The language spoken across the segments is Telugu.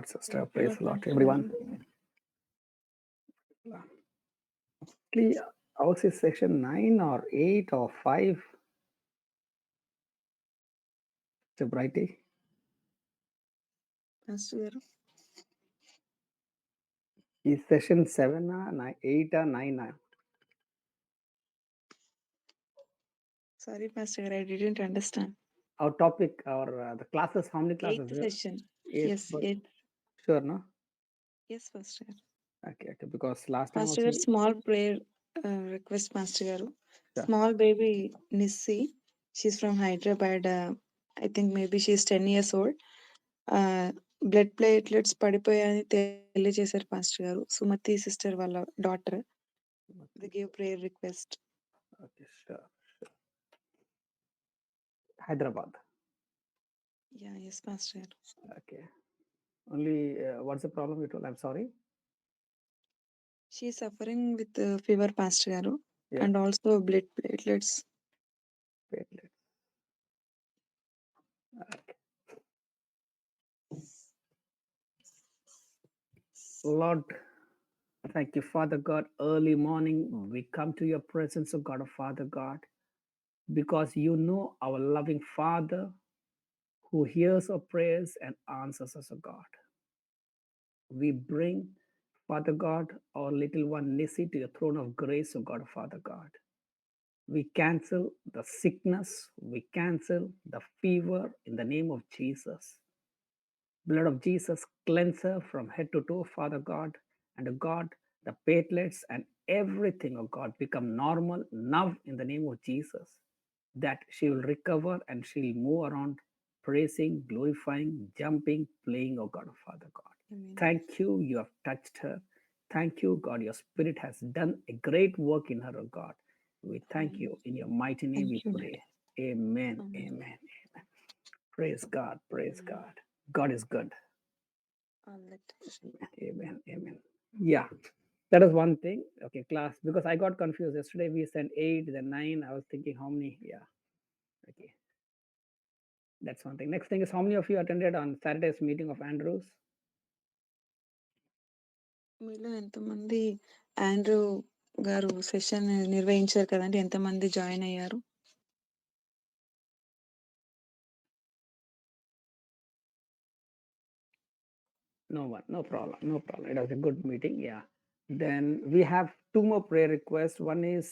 Lord, sister. Praise the Lord, everyone. Actually, ours is section 9 or 8 or 5. Mr. Brighty. Pastor garu. Is session 7 or 9, 8 or 9? Sorry, Pastor garu, I didn't understand. Our topic or the classes, how many classes? 8th session. 8, Yes, but 8th. sure, no? Yes, Pastor garu. Okay, because last time Pastor also... garu, small prayer request, Pastor garu. Sure. Small baby Nissi, she's from Hyderabad. I think maybe she's 10 years old. Blood platelets పడిపోయాయని తెలియజేశారు పాస్టర్ గారు. సుమతి సిస్టర్ వాళ్ళ daughter. They give prayer request. Okay, sure. Hyderabad. Yeah, yes, Pastor garu. Okay. Only what's the problem you told? I'm sorry. She is suffering with fever, Pastor garu, Yeah. and also blood platelets. Platelets. Okay. Lord, thank you, Father God. Early morning, we come to your presence, O God of Father God, because you know our loving Father who hears our prayers and answers us, O God. We bring, Father God, our little one Nissi to your throne of grace, O God of Father God. We cancel the sickness, we cancel the fever in the name of Jesus. Blood of Jesus cleanse her from head to toe, Father God, and God, the platelets and everything, oh God, become normal now in the name of Jesus, that she will recover and she'll move around, praising, glorifying, jumping, playing, oh God, Father God. Amen. Thank you, you have touched her. Thank you, God, your Spirit has done a great work in her, oh God. We thank you. In your mighty name we pray. Amen, amen, amen. Praise God, praise God. God is good. Amen, amen. Yeah, that is one thing. Okay, class, because I got confused. Yesterday we sent 8, then 9. I was thinking how many? Yeah, okay. That's one thing. Next thing is, how many of you attended on Saturday's meeting of Andrews? మీలో ఎంతమంది ఆండ్రూ గారు సెషన్ నిర్వహించారు కదండి, ఎంతమంది జాయిన్ అయ్యారు? No one, no problem, no problem. It was a good meeting. Yeah. Then we have 2 more prayer requests. One is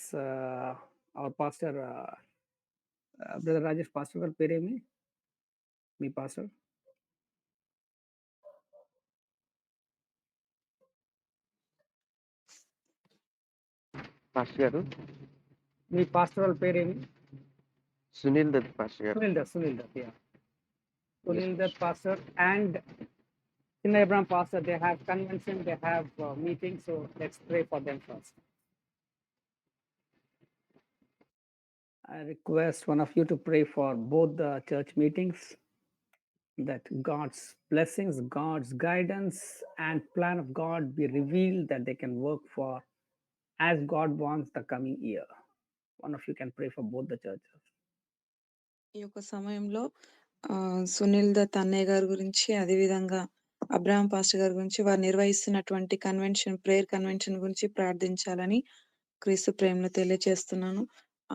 our pastor, Brother Rajesh, pastor Peremi, me pastor. Pastor గారు, మీ పాస్టరల్ పేరేమి? సునీల్ దత్ పాస్టర్ గారు. Sunil Dutt, yeah. Sunil Dutt pastor and Chinna Abraham pastor, they have convention, they have meetings, so let's pray for them first. I request one of you to pray for both the church meetings, that God's blessings, God's guidance and plan of God be revealed, that they can work for as God wants the coming year. One of you can pray for both the churches. ఈ యొక్క సమయంలో సునీల్ దత్ అన్నయ్య గారి గురించి, అదేవిధంగా అబ్రహాం పాస్టర్ గారి గురించి, వారు నిర్వహిస్తున్నటువంటి ప్రేయర్ కన్వెన్షన్ గురించి ప్రార్థించాలని క్రీస్తు ప్రేమలో తెలియజేస్తున్నాను.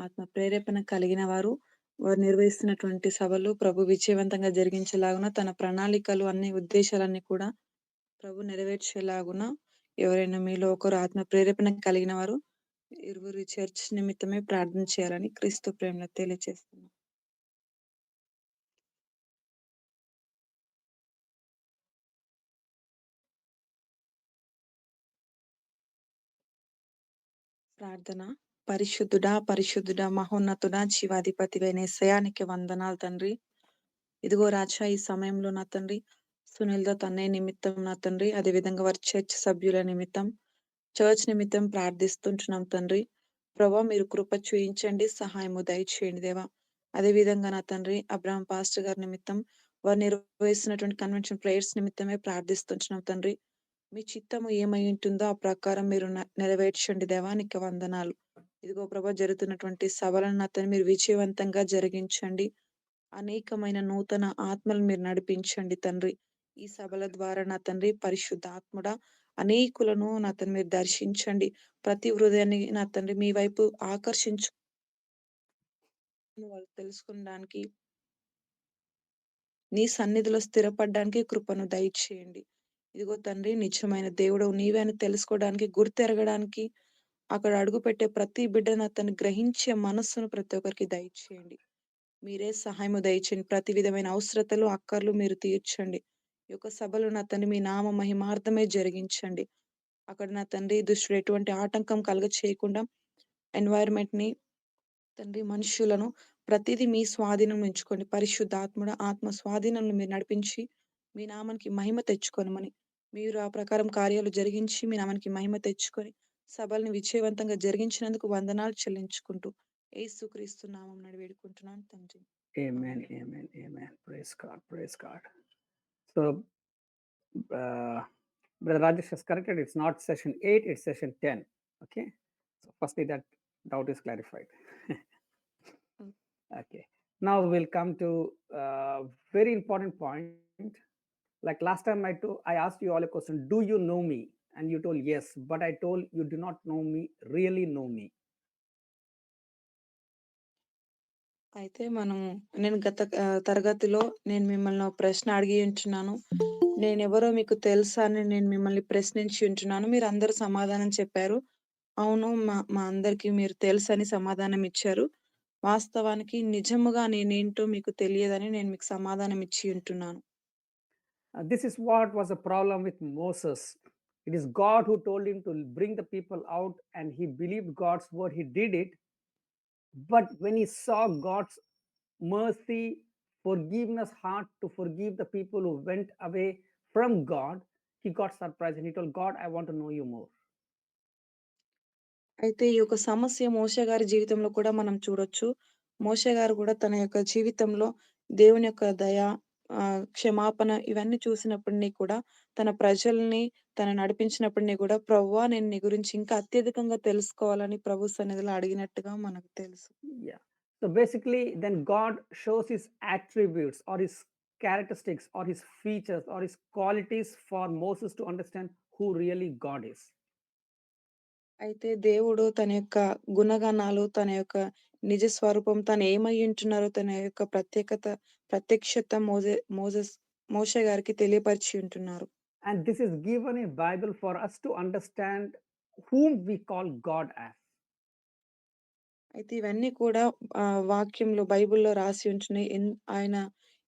ఆత్మ ప్రేరేపణ కలిగిన వారు నిర్వహిస్తున్నటువంటి సభలు ప్రభు విజయవంతంగా జరిగించేలాగున, తన ప్రణాళికలు అన్ని ఉద్దేశాలన్నీ కూడా ప్రభు నెరవేర్చేలాగున, ఎవరైనా మీలో ఒకరు ఆత్మ ప్రేరేపణ కలిగిన వారు ఇరువురు చర్చ్ నిమిత్తమే ప్రార్థన చేయాలని క్రీస్తు ప్రేమలో తెలియజేస్తున్నాను. ప్రార్థన. పరిశుద్ధుడా, పరిశుద్ధుడా, మహోన్నతుడా, జీవాధిపతివైన యేసయ్యానికి వందనాలు తండ్రి. ఇదిగో రాజా, ఈ సమయంలో నా తండ్రి సునీల్ దత్ అన్నయ్య నిమిత్తం నా తండ్రి, అదేవిధంగా వారి చర్చ్ సభ్యుల నిమిత్తం, చర్చ్ నిమిత్తం ప్రార్థిస్తుంటున్నాం తండ్రి. ప్రభా, మీరు కృప చూయించండి, సహాయము దయచేయండి దేవా. అదేవిధంగా నా తండ్రి అబ్రహాం పాస్టర్ గారి నిమిత్తం, వారు నిర్వహిస్తున్నటువంటి కన్వెన్షన్ ప్రేయర్స్ నిమిత్తమే ప్రార్థిస్తుంటున్నాం తండ్రి. మీ చిత్తము ఏమై ఉంటుందో ఆ ప్రకారం మీరు నెరవేర్చండి దేవా, నీకు వందనాలు. ఇదిగో ప్రభా, జరుగుతున్నటువంటి సభలను అతను మీరు విజయవంతంగా జరిగించండి. అనేకమైన నూతన ఆత్మలు మీరు నడిపించండి తండ్రి. ఈ సభల ద్వారా నా తండ్రి పరిశుద్ధాత్ముడా అనేకులను నా తండ్రి మీరు దర్శించండి. ప్రతి హృదయాన్ని నా తండ్రి మీ వైపు ఆకర్షించు వాళ్ళు తెలుసుకోవడానికి, నీ సన్నిధిలో స్థిరపడడానికి కృపను దయచేయండి. ఇదిగో తండ్రి నిజమైన దేవుడవు నీవే అని తెలుసుకోవడానికి, గుర్తెరగడానికి, అక్కడ అడుగుపెట్టే ప్రతి బిడ్డను అతన్ని గ్రహించే మనస్సును ప్రతి ఒక్కరికి దయచేయండి. మీరే సహాయము దయచేయండి. ప్రతి విధమైన అవసరతలు, అక్కర్లు మీరు తీర్చండి. ఈ యొక్క సభలో నా తండ్రి మీ నామ మహిమార్థమే జరిగించండి. అక్కడ నా తండ్రి దుష్టుడు ఎటువంటి ఆటంకం కలుగ చేయకుండా ఎన్వైర్న్‌మెంట్‌ని తండ్రి మనుష్యులను ప్రతిదీ మీ స్వాధీనం ఉంచుకోండి. పరిశుద్ధాత్ముడ ఆత్మ స్వాధీనంలో మీరు నడిపించి, మీ నామానికి మహిమ తెచ్చుకొనమని, మీరు ఆ ప్రకారం కార్యాలు జరిగించి, మీ నామానికి మహిమ తెచ్చుకొని, సభలను విజయవంతంగా జరిగించినందుకు వందనాలు చెల్లించుకుంటూ, యేసుక్రీస్తు నామమున వేడుకుంటున్నాను తండ్రి. Amen, amen. amen, amen. Praise God, praise God. So, uh, Brother Rajesh has corrected, it's not session 8, it's session 10. Okay. So, firstly, that doubt is clarified. హ్మ్. Okay. Now we'll come to very important point. Like last time I asked you all a question, do you know me? And you told yes, but I told you do not know me, really know me. అయితే నేను గత తరగతిలో నేను మిమ్మల్ని ఒక ప్రశ్న అడిగి ఉంచున్నాను. నేనెవరో మీకు తెలుసా అని నేను మిమ్మల్ని ప్రశ్నించి ఉంచున్నాను. మీరందరూ సమాధానం చెప్పారు. అవును. మా మా అందరికి మీరు తెలుసని సమాధానం ఇచ్చారు. వాస్తవానికి నిజముగా నేనేంటో మీకు తెలియదని నేను మీకు సమాధానం ఇచ్చి ఉంటున్నాను. This is what was a problem with Moses. It is God who told him to bring the people out, and he believed God's word. He did it. But when he saw God's mercy, forgiveness heart to forgive the people who went away from God, he got surprised and he told God, I want to know you more. అయితే ఈ యొక్క సమస్య మోషే గారి జీవితంలో కూడా మనం చూడొచ్చు. మోషే గారు కూడా తన యొక్క జీవితంలో దేవుని యొక్క దయ, క్షమాపణ ఇవన్నీ చూసినప్పటిని కూడా తన ప్రజల్ని నడిపించినప్పటిని కూడా ప్రభువా నేను నీ గురించి ఇంకా అత్యధికంగా తెలుసుకోవాలని ప్రభు సన్నిధిలో అడిగినట్టుగా మనకు తెలుసు. Yeah. So basically, then God shows his attributes or his characteristics or his features or his qualities for Moses to understand who really God is. అయితే దేవుడు తన యొక్క గుణగణాలు, తన యొక్క నిజ స్వరూపం, తను ఏమయ్యుంటున్నారో, తన యొక్క ప్రత్యక్షత మోషే గారికి తెలియపరిచి ఉంటున్నారు. And this is given in Bible for us to understand whom we call God as. అయితే ఇవన్నీ కూడా వాక్యంలో బైబిల్‌లో రాసి ఉంటున్నాయి. ఆయన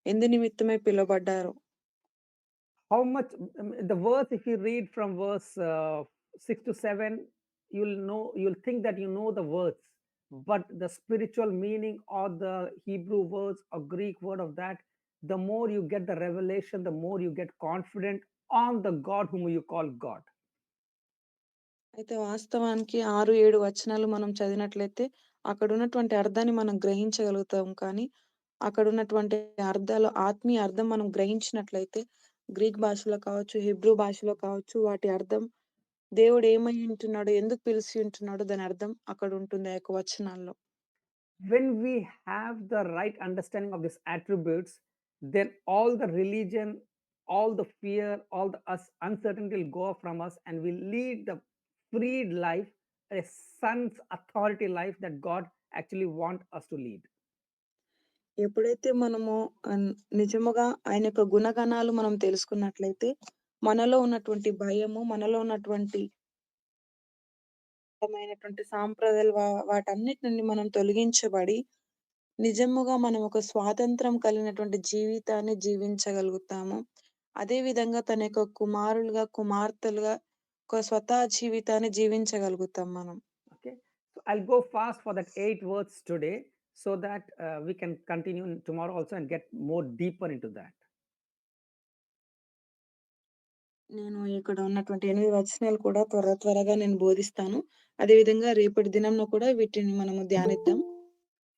ఎందు నిమిత్తమై పిలువబడ్డారో. How much the verse, if you read from verse 6 to 7, you'll think that you know the words, but the spiritual meaning or the Hebrew words or Greek word of that, the more you get the revelation, the more you get confident on the God whom you call God. అయితే వాస్తవానికి 6, 7 వచనాలు మనం చదివినట్లయితే అక్కడున్నటువంటి అర్థాన్ని మనం గ్రహించగలుగుతాం. కానీ అక్కడున్నటువంటి అర్థాలు ఆత్మీయ అర్థం మనం గ్రహించినట్లయితే గ్రీక్ భాషలో కావచ్చు, హీబ్రూ భాషలో కావచ్చు వాటి అర్థం దేవుడు ఏమయ్యుంటున్నాడో, ఎందుకు పిలిచి ఉంటున్నాడో దాని అర్థం అక్కడుంటుంది ఆ యొక్క వచనాల్లో. When we have the right understanding of these attributes, then all the religion, all the fear, all the uncertainty will go from us, and we lead the freed life, a son's authority life that God actually want us to lead. ఎప్పుడైతే మనము నిజముగా ఆయన యొక్క గుణగణాలు మనం తెలుసుకున్నట్లయితే మనలో ఉన్నటువంటి భయము, మనలో ఉన్నటువంటి సాంప్రదాయాలు వాటన్నిటి నుండి మనం తొలగించబడి, నిజముగా మనం ఒక స్వాతంత్రం కలిగినటువంటి జీవితాన్ని జీవించగలుగుతాము. అదే విధంగా తన యొక్క కుమారులుగా, కుమార్తెలుగా ఒక స్వతహా జీవితాన్ని జీవించగలుగుతాం మనం. Okay, so I'll go fast for that 8 words today, so that we can continue tomorrow also and get more deeper into that. నేను ఇక్కడ ఉన్నటువంటి 8 వచనాలు కూడా త్వరగా నేను బోధిస్తాను. అదే విధంగా రేపటి దినంలో కూడా వీటిని మనము ధ్యానిద్దాం.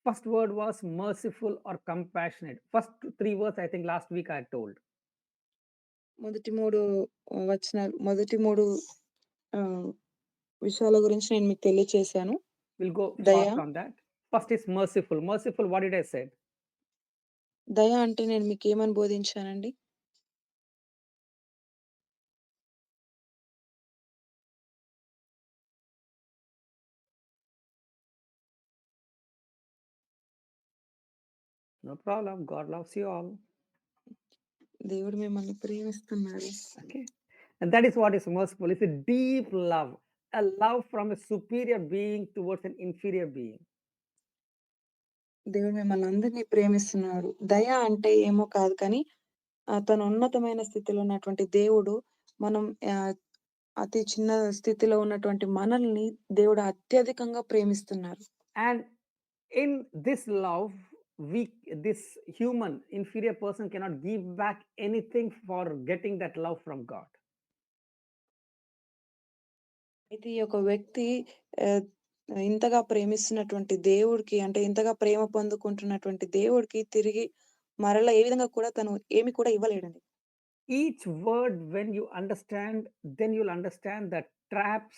First word was merciful or compassionate. First 3 words I think last week I told. మొదటి 3 ఆహ్, విషయాల గురించి నేను మీకు తెలియచేశాను. We'll go దయ. fast on that. First is merciful. Merciful, what did I say? దయ అంటే నేను మీకేమని బోధించానండి? No problem. God loves you all. దేవుడు మిమ్మల్ని ప్రేమిస్తున్నారు. Okay. And that is what is merciful. It's a deep love, a love from a superior being towards an inferior being. దేవుడు మిమ్మల్ని అందరిని ప్రేమిస్తున్నాడు. దయ అంటే ఏమో కాదు కానీ తను ఉన్నతమైన స్థితిలో ఉన్నటువంటి దేవుడు మనం ఆహ్, అతి చిన్న స్థితిలో ఉన్నటువంటి మనల్ని దేవుడు అత్యధికంగా ప్రేమిస్తున్నారు. And in this love, we this human inferior person cannot give back anything for getting that love from God. అయితే ఈ యొక్క వ్యక్తి ఆహ్, ఇంతగా ప్రేమిస్తున్నటువంటి దేవుడికి అంటే ఇంతగా ప్రేమ పొందుకుంటున్నటువంటి దేవుడికి తిరిగి మరలా ఏ విధంగా కూడా తను ఏమి కూడా ఇవ్వలేడండి. Each word, when you understand, then you'll understand that traps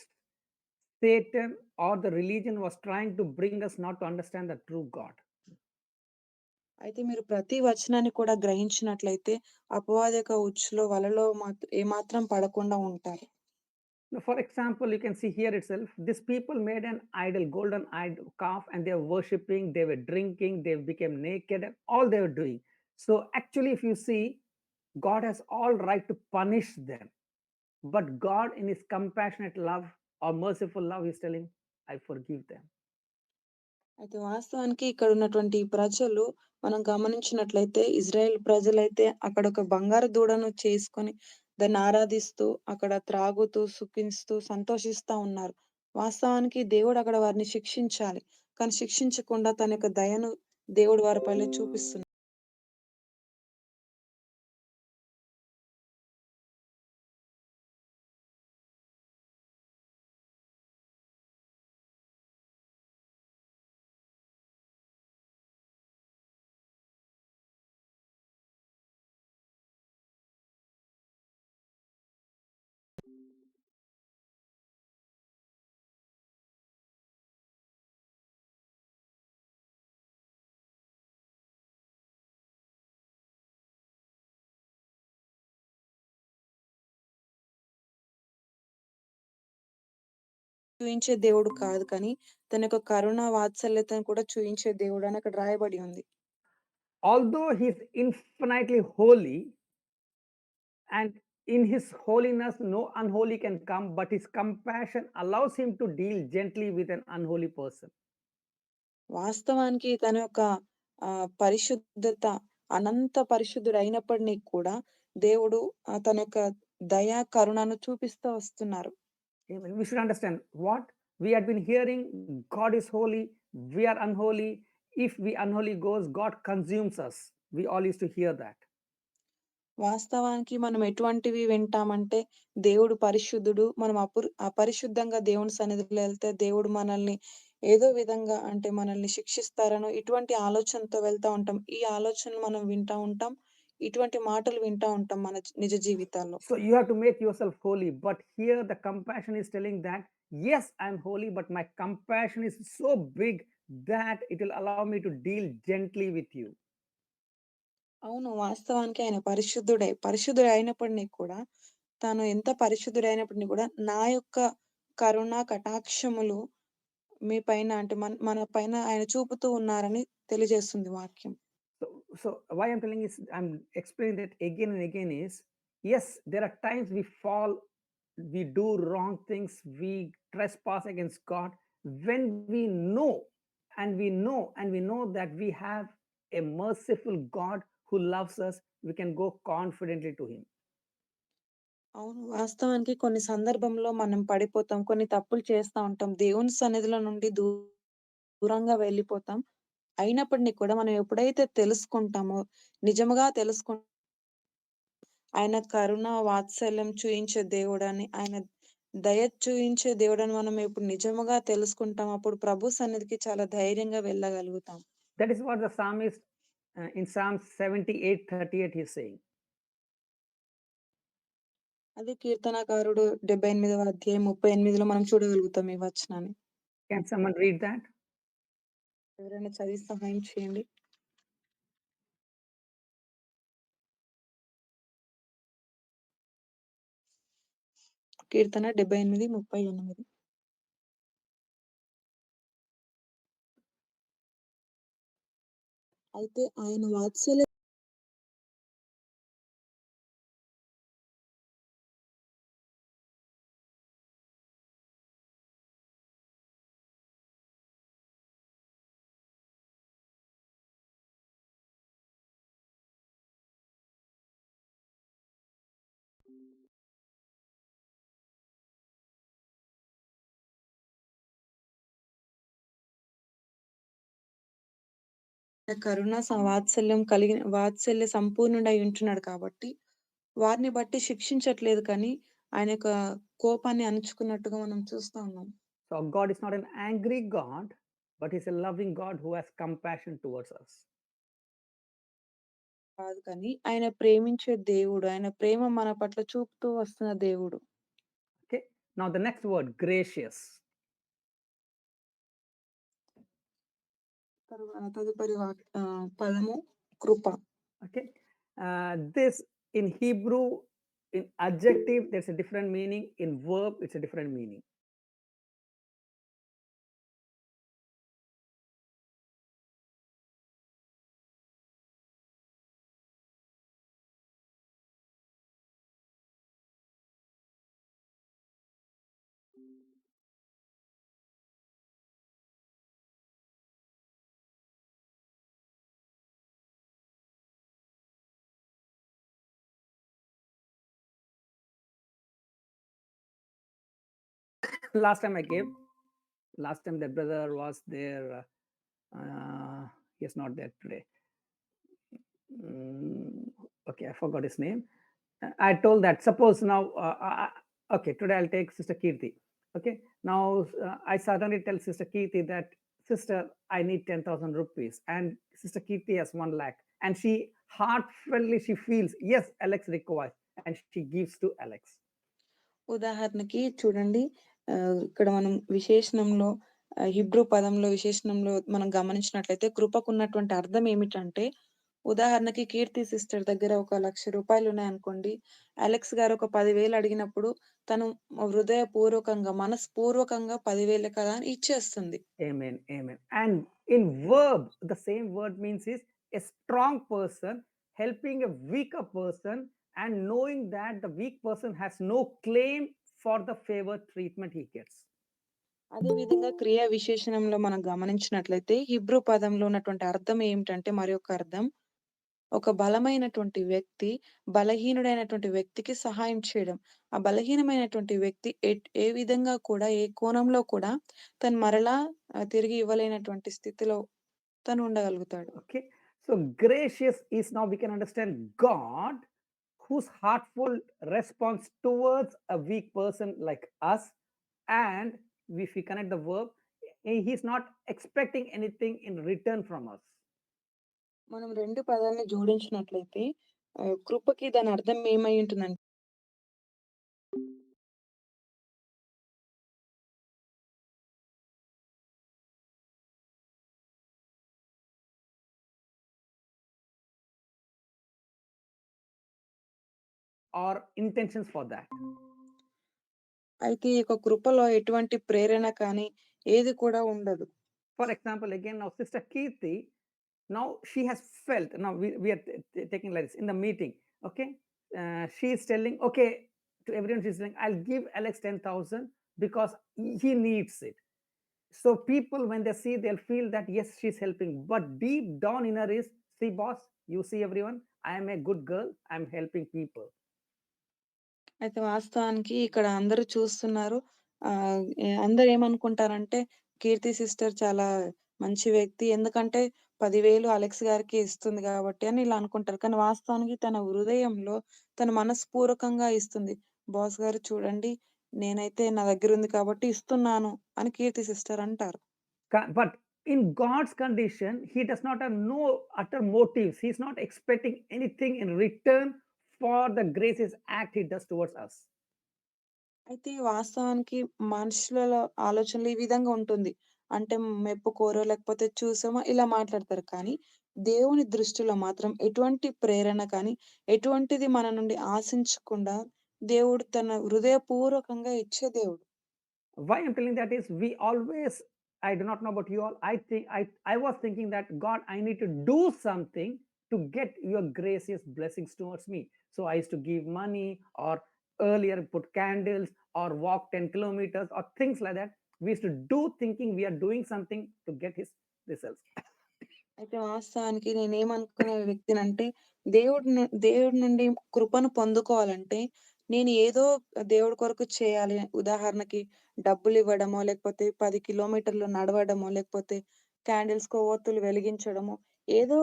Satan or the religion was trying to bring us not to understand the true God. అయితే మీరు ప్రతి వచనాన్ని కూడా గ్రహించినట్లయితే అపవాది యొక్క ఉచ్చులో వలలో ఏమాత్రం పడకుండా ఉంటారు. Now, for example, you can see here itself, these people made an idol, golden idol calf, and they were worshipping, they were drinking, they became naked, and all they were doing. So, actually, if you see, God has all right to punish them. But God, in His compassionate love or merciful love, is telling, I forgive them. అయితే వాస్తవానికి ఇక్కడ ఉన్నటువంటి ఈ ప్రజలు మనం గమనించినట్లయితే ఇజ్రాయెల్ ప్రజలైతే అక్కడ ఒక బంగారు దూడను చేసుకొని దాన్ని ఆరాధిస్తూ అక్కడ త్రాగుతూ, సుఖిస్తూ, సంతోషిస్తా ఉన్నారు. వాస్తవానికి దేవుడు అక్కడ వారిని శిక్షించాలి. కానీ శిక్షించకుండా తన యొక్క దయను దేవుడు వారి పైన చూపిస్తున్నారు. చూయించే దేవుడు కాదు కానీ తన యొక్క కరుణ, వాత్సల్యతను కూడా చూయించే దేవుడని అక్కడ రాయబడి ఉంది. Although He is infinitely holy, and in His holiness, no unholy can come, but His compassion allows Him to deal gently with an unholy person. వాస్తవానికి తన యొక్క పరిశుద్ధత అనంత పరిశుద్ధుడైనప్పటిని కూడా దేవుడు తన యొక్క దయ, కరుణను చూపిస్తూ వస్తున్నారు. Amen. We should understand what we had been hearing. God is holy, we are unholy. If we unholy goes, God consumes us. We all used to hear that. వాస్తవానికి మనం ఎటువంటివి వింటామంటే దేవుడు పరిశుద్ధుడు. మనం అపరిశుద్ధంగా దేవుని సన్నిధిలో ఎళ్తే దేవుడు మనల్ని ఏదో విధంగా అంటే మనల్ని శిక్షిస్తారనో ఇటువంటి ఆలోచనతో వెళ్తా ఉంటాం. ఈ ఆలోచనలు మనం వింటా ఉంటాం. ఇటువంటి మాటలు వింటా ఉంటాం మన నిజ జీవితాల్లో. So you have to make yourself holy. But here the compassion is telling that, yes, I'm holy, but my compassion is so big that it will allow me to deal gently with you. అవును. వాస్తవానికి ఆయన పరిశుద్ధుడే. పరిశుద్ధుడైనప్పటిని కూడా తాను ఎంత పరిశుద్ధుడైనప్పటిని కూడా నా యొక్క కరుణ, కటాక్షములు మీ పైన అంటే మన పైన ఆయన చూపుతూ ఉన్నారని తెలియజేస్తుంది వాక్యం. So why I'm telling is, I'm explaining that again and again is, yes, there are times we fall, we do wrong things, we trespass against God. When we know and we know that we have a merciful God who loves us, we can go confidently to Him. అవును. వాస్తవానికి కొన్ని సందర్భంలో మనం పడిపోతాం. కొన్ని తప్పులు చేస్తా ఉంటాం. దేవుని సన్నిధిలో నుండి దూరంగా వెళ్ళిపోతాం. అయినప్పటిని కూడా మనం ఎప్పుడైతే తెలుసుకుంటామో, నిజముగా ఆయన కరుణ, వాత్సల్యం చూయించే దేవుడని, ఆయన దయ చూయించే దేవుడని మనం ఇప్పుడు నిజముగా తెలుసుకుంటాం. అప్పుడు ప్రభు సన్నిధికి చాలా ధైర్యంగా వెళ్ళగలుగుతాం. That is what the psalmist in Psalm 78:38 is saying. అదే కీర్తనాకారుడు 78వ అధ్యాయం 38లో మనం చూడగలుగుతాం ఈ వచనాన్ని. Can someone read that? ఎవరైనా చదివి సహాయం చేయండి. కీర్తన 78:38. అయితే ఆయన వాత్సల్య కరుణ వాత్సల్యం కలిగిన వాత్సల్య సంపూర్ణుడై ఉంటున్నాడు కాబట్టి, వారిని బట్టి శిక్షించట్లేదు కానీ, ఆయన యొక్క కోపాన్ని అణుచుకున్నట్టుగా మనం చూస్తా ఉన్నాం. So God is not an angry God, but He's a loving God who has compassion towards us. కాదు కానీ, ఆయన ప్రేమించే దేవుడు. ఆయన ప్రేమ మన పట్ల చూపుతూ వస్తున్న దేవుడు. Okay. Now the next word, gracious. తదుపరి పదము కృప. Okay. This in Hebrew, in adjective, there's a different meaning. In verb, it's a different meaning. Last time the brother was there. He's not there today. Okay, I forgot his name. I told that suppose now, okay, today I'll take Sister Kirti. Okay, now I suddenly tell Sister Kirti that, Sister, I need 10,000 rupees, and Sister Kirti has 1 lakh, and she heartfully she feels, yes, Alex requires, and she gives to Alex. ఉదాహరణకి చూడండి ఇక్కడ మనం విశేషణంలో హిబ్రూ పదంలో విశేషణంలో మనం గమనించినట్లయితే కృపకున్నటువంటి అర్థం ఏమిటంటే ఉదాహరణకి కీర్తి సిస్టర్ దగ్గర ఒక 1,00,000 రూపాయలున్నాయనుకోండి. అలెక్స్ గారు ఒక 10,000 అడిగినప్పుడు తను హృదయపూర్వకంగా, మనస్పూర్వకంగా 10,000 కదా అని ఇచ్చేస్తుంది. Amen. Amen. And in verb, the same word means is a strong person helping a weaker person and knowing that the weak person has no claim for the favor treatment he gets. అదే విధంగా క్రియా విశేషణంలో మనం గమనించినట్లయితే హిబ్రూ పదంలో ఉన్నటువంటి అర్థం ఏమిటంటే మరొక అర్థం ఒక బలమైనటువంటి వ్యక్తి బలహీనుడైనటువంటి వ్యక్తికి సహాయం చేయడం. ఆ బలహీనమైనటువంటి వ్యక్తి ఏ విధంగా కూడా ఏ కోణంలో కూడా తను మరలా తిరిగి ఇవ్వలేనటువంటి స్థితిలో తను ఉండగలుగుతాడు. Okay. So gracious is, now we can understand God whose heartful response towards a weak person like us, and if we connect the verb, he's not expecting anything in return from us. మనం 2 పదాలని జోడించినట్లయితే కృపకి దాని అర్థం ఏమై ఉంటుందంటే Or intentions for that. అయితే ఈ యొక్క కృపలో ఎటువంటి ప్రేరణ కానీ ఏది కూడా ఉండదు. For example, again, now Sister Kirti, now she has felt, now we are taking like this in the meeting, okay? She is telling, okay, to everyone, she's saying, I'll give Alex 10,000 because he needs it. So people, when they see, they'll feel that, yes, she's helping. But deep down in her is, see, boss, you see everyone, I am a good girl, I'm helping people. అయితే వాస్తవానికి ఇక్కడ అందరూ చూస్తున్నారు. అందరూ ఏమనుకుంటారంటే కీర్తి సిస్టర్ చాలా మంచి వ్యక్తి. ఎందుకంటే 10,000 అలెక్స్ గారికి ఇస్తుంది గాబట్టి అని ఇలా అనుకుంటారు. కానీ వాస్తవానికి తన హృదయంలో తను మనస్పూర్వకంగా ఇస్తుంది. బాస్ గారు చూడండి, నేనైతే నా దగ్గరుంది కాబట్టి ఇస్తున్నాను అని కీర్తి సిస్టర్ అంటారు. But in God's condition, he does not have no utter motives. He's not expecting anything in return for the gracious act he does towards us. అయితే వాస్తవానికి మనుషులలో ఆలోచనలు ఈ విధంగా ఉంటుంది. అంటే మెప్పుకోరో లేకపోతే చూసామో ఇలా మాట్లాడతారు. కానీ దేవుని దృష్టిలో మాత్రం ఎటువంటి ప్రేరణ కానీ, ఎటువంటిది మన నుండి ఆశించకుండా దేవుడు తన హృదయపూర్వకంగా ఇచ్చే దేవుడు. Why I'm telling that is, we always I do not know about you all. I think I was thinking that God, I need to do something to get your gracious blessings towards me. So I used to give money, or earlier put candles, or walk 10 kilometers, or things like that. We used to do thinking we are doing something to get his results. అయితే వాస్తవానికి నేనేమనుకునే వ్యక్తినంటే, దేవుడి నుండి కృపను పొందుకోవాలంటే, నేను ఏదో దేవుడి కొరకు చేయాలి. ఉదాహరణకి డబ్బులివ్వడమో, లేకపోతే 10 కిలోమీటర్లు నడవడమో, లేకపోతే క్యాండిల్స్ కొవ్వొత్తులు వెలిగించడమో, ఏదో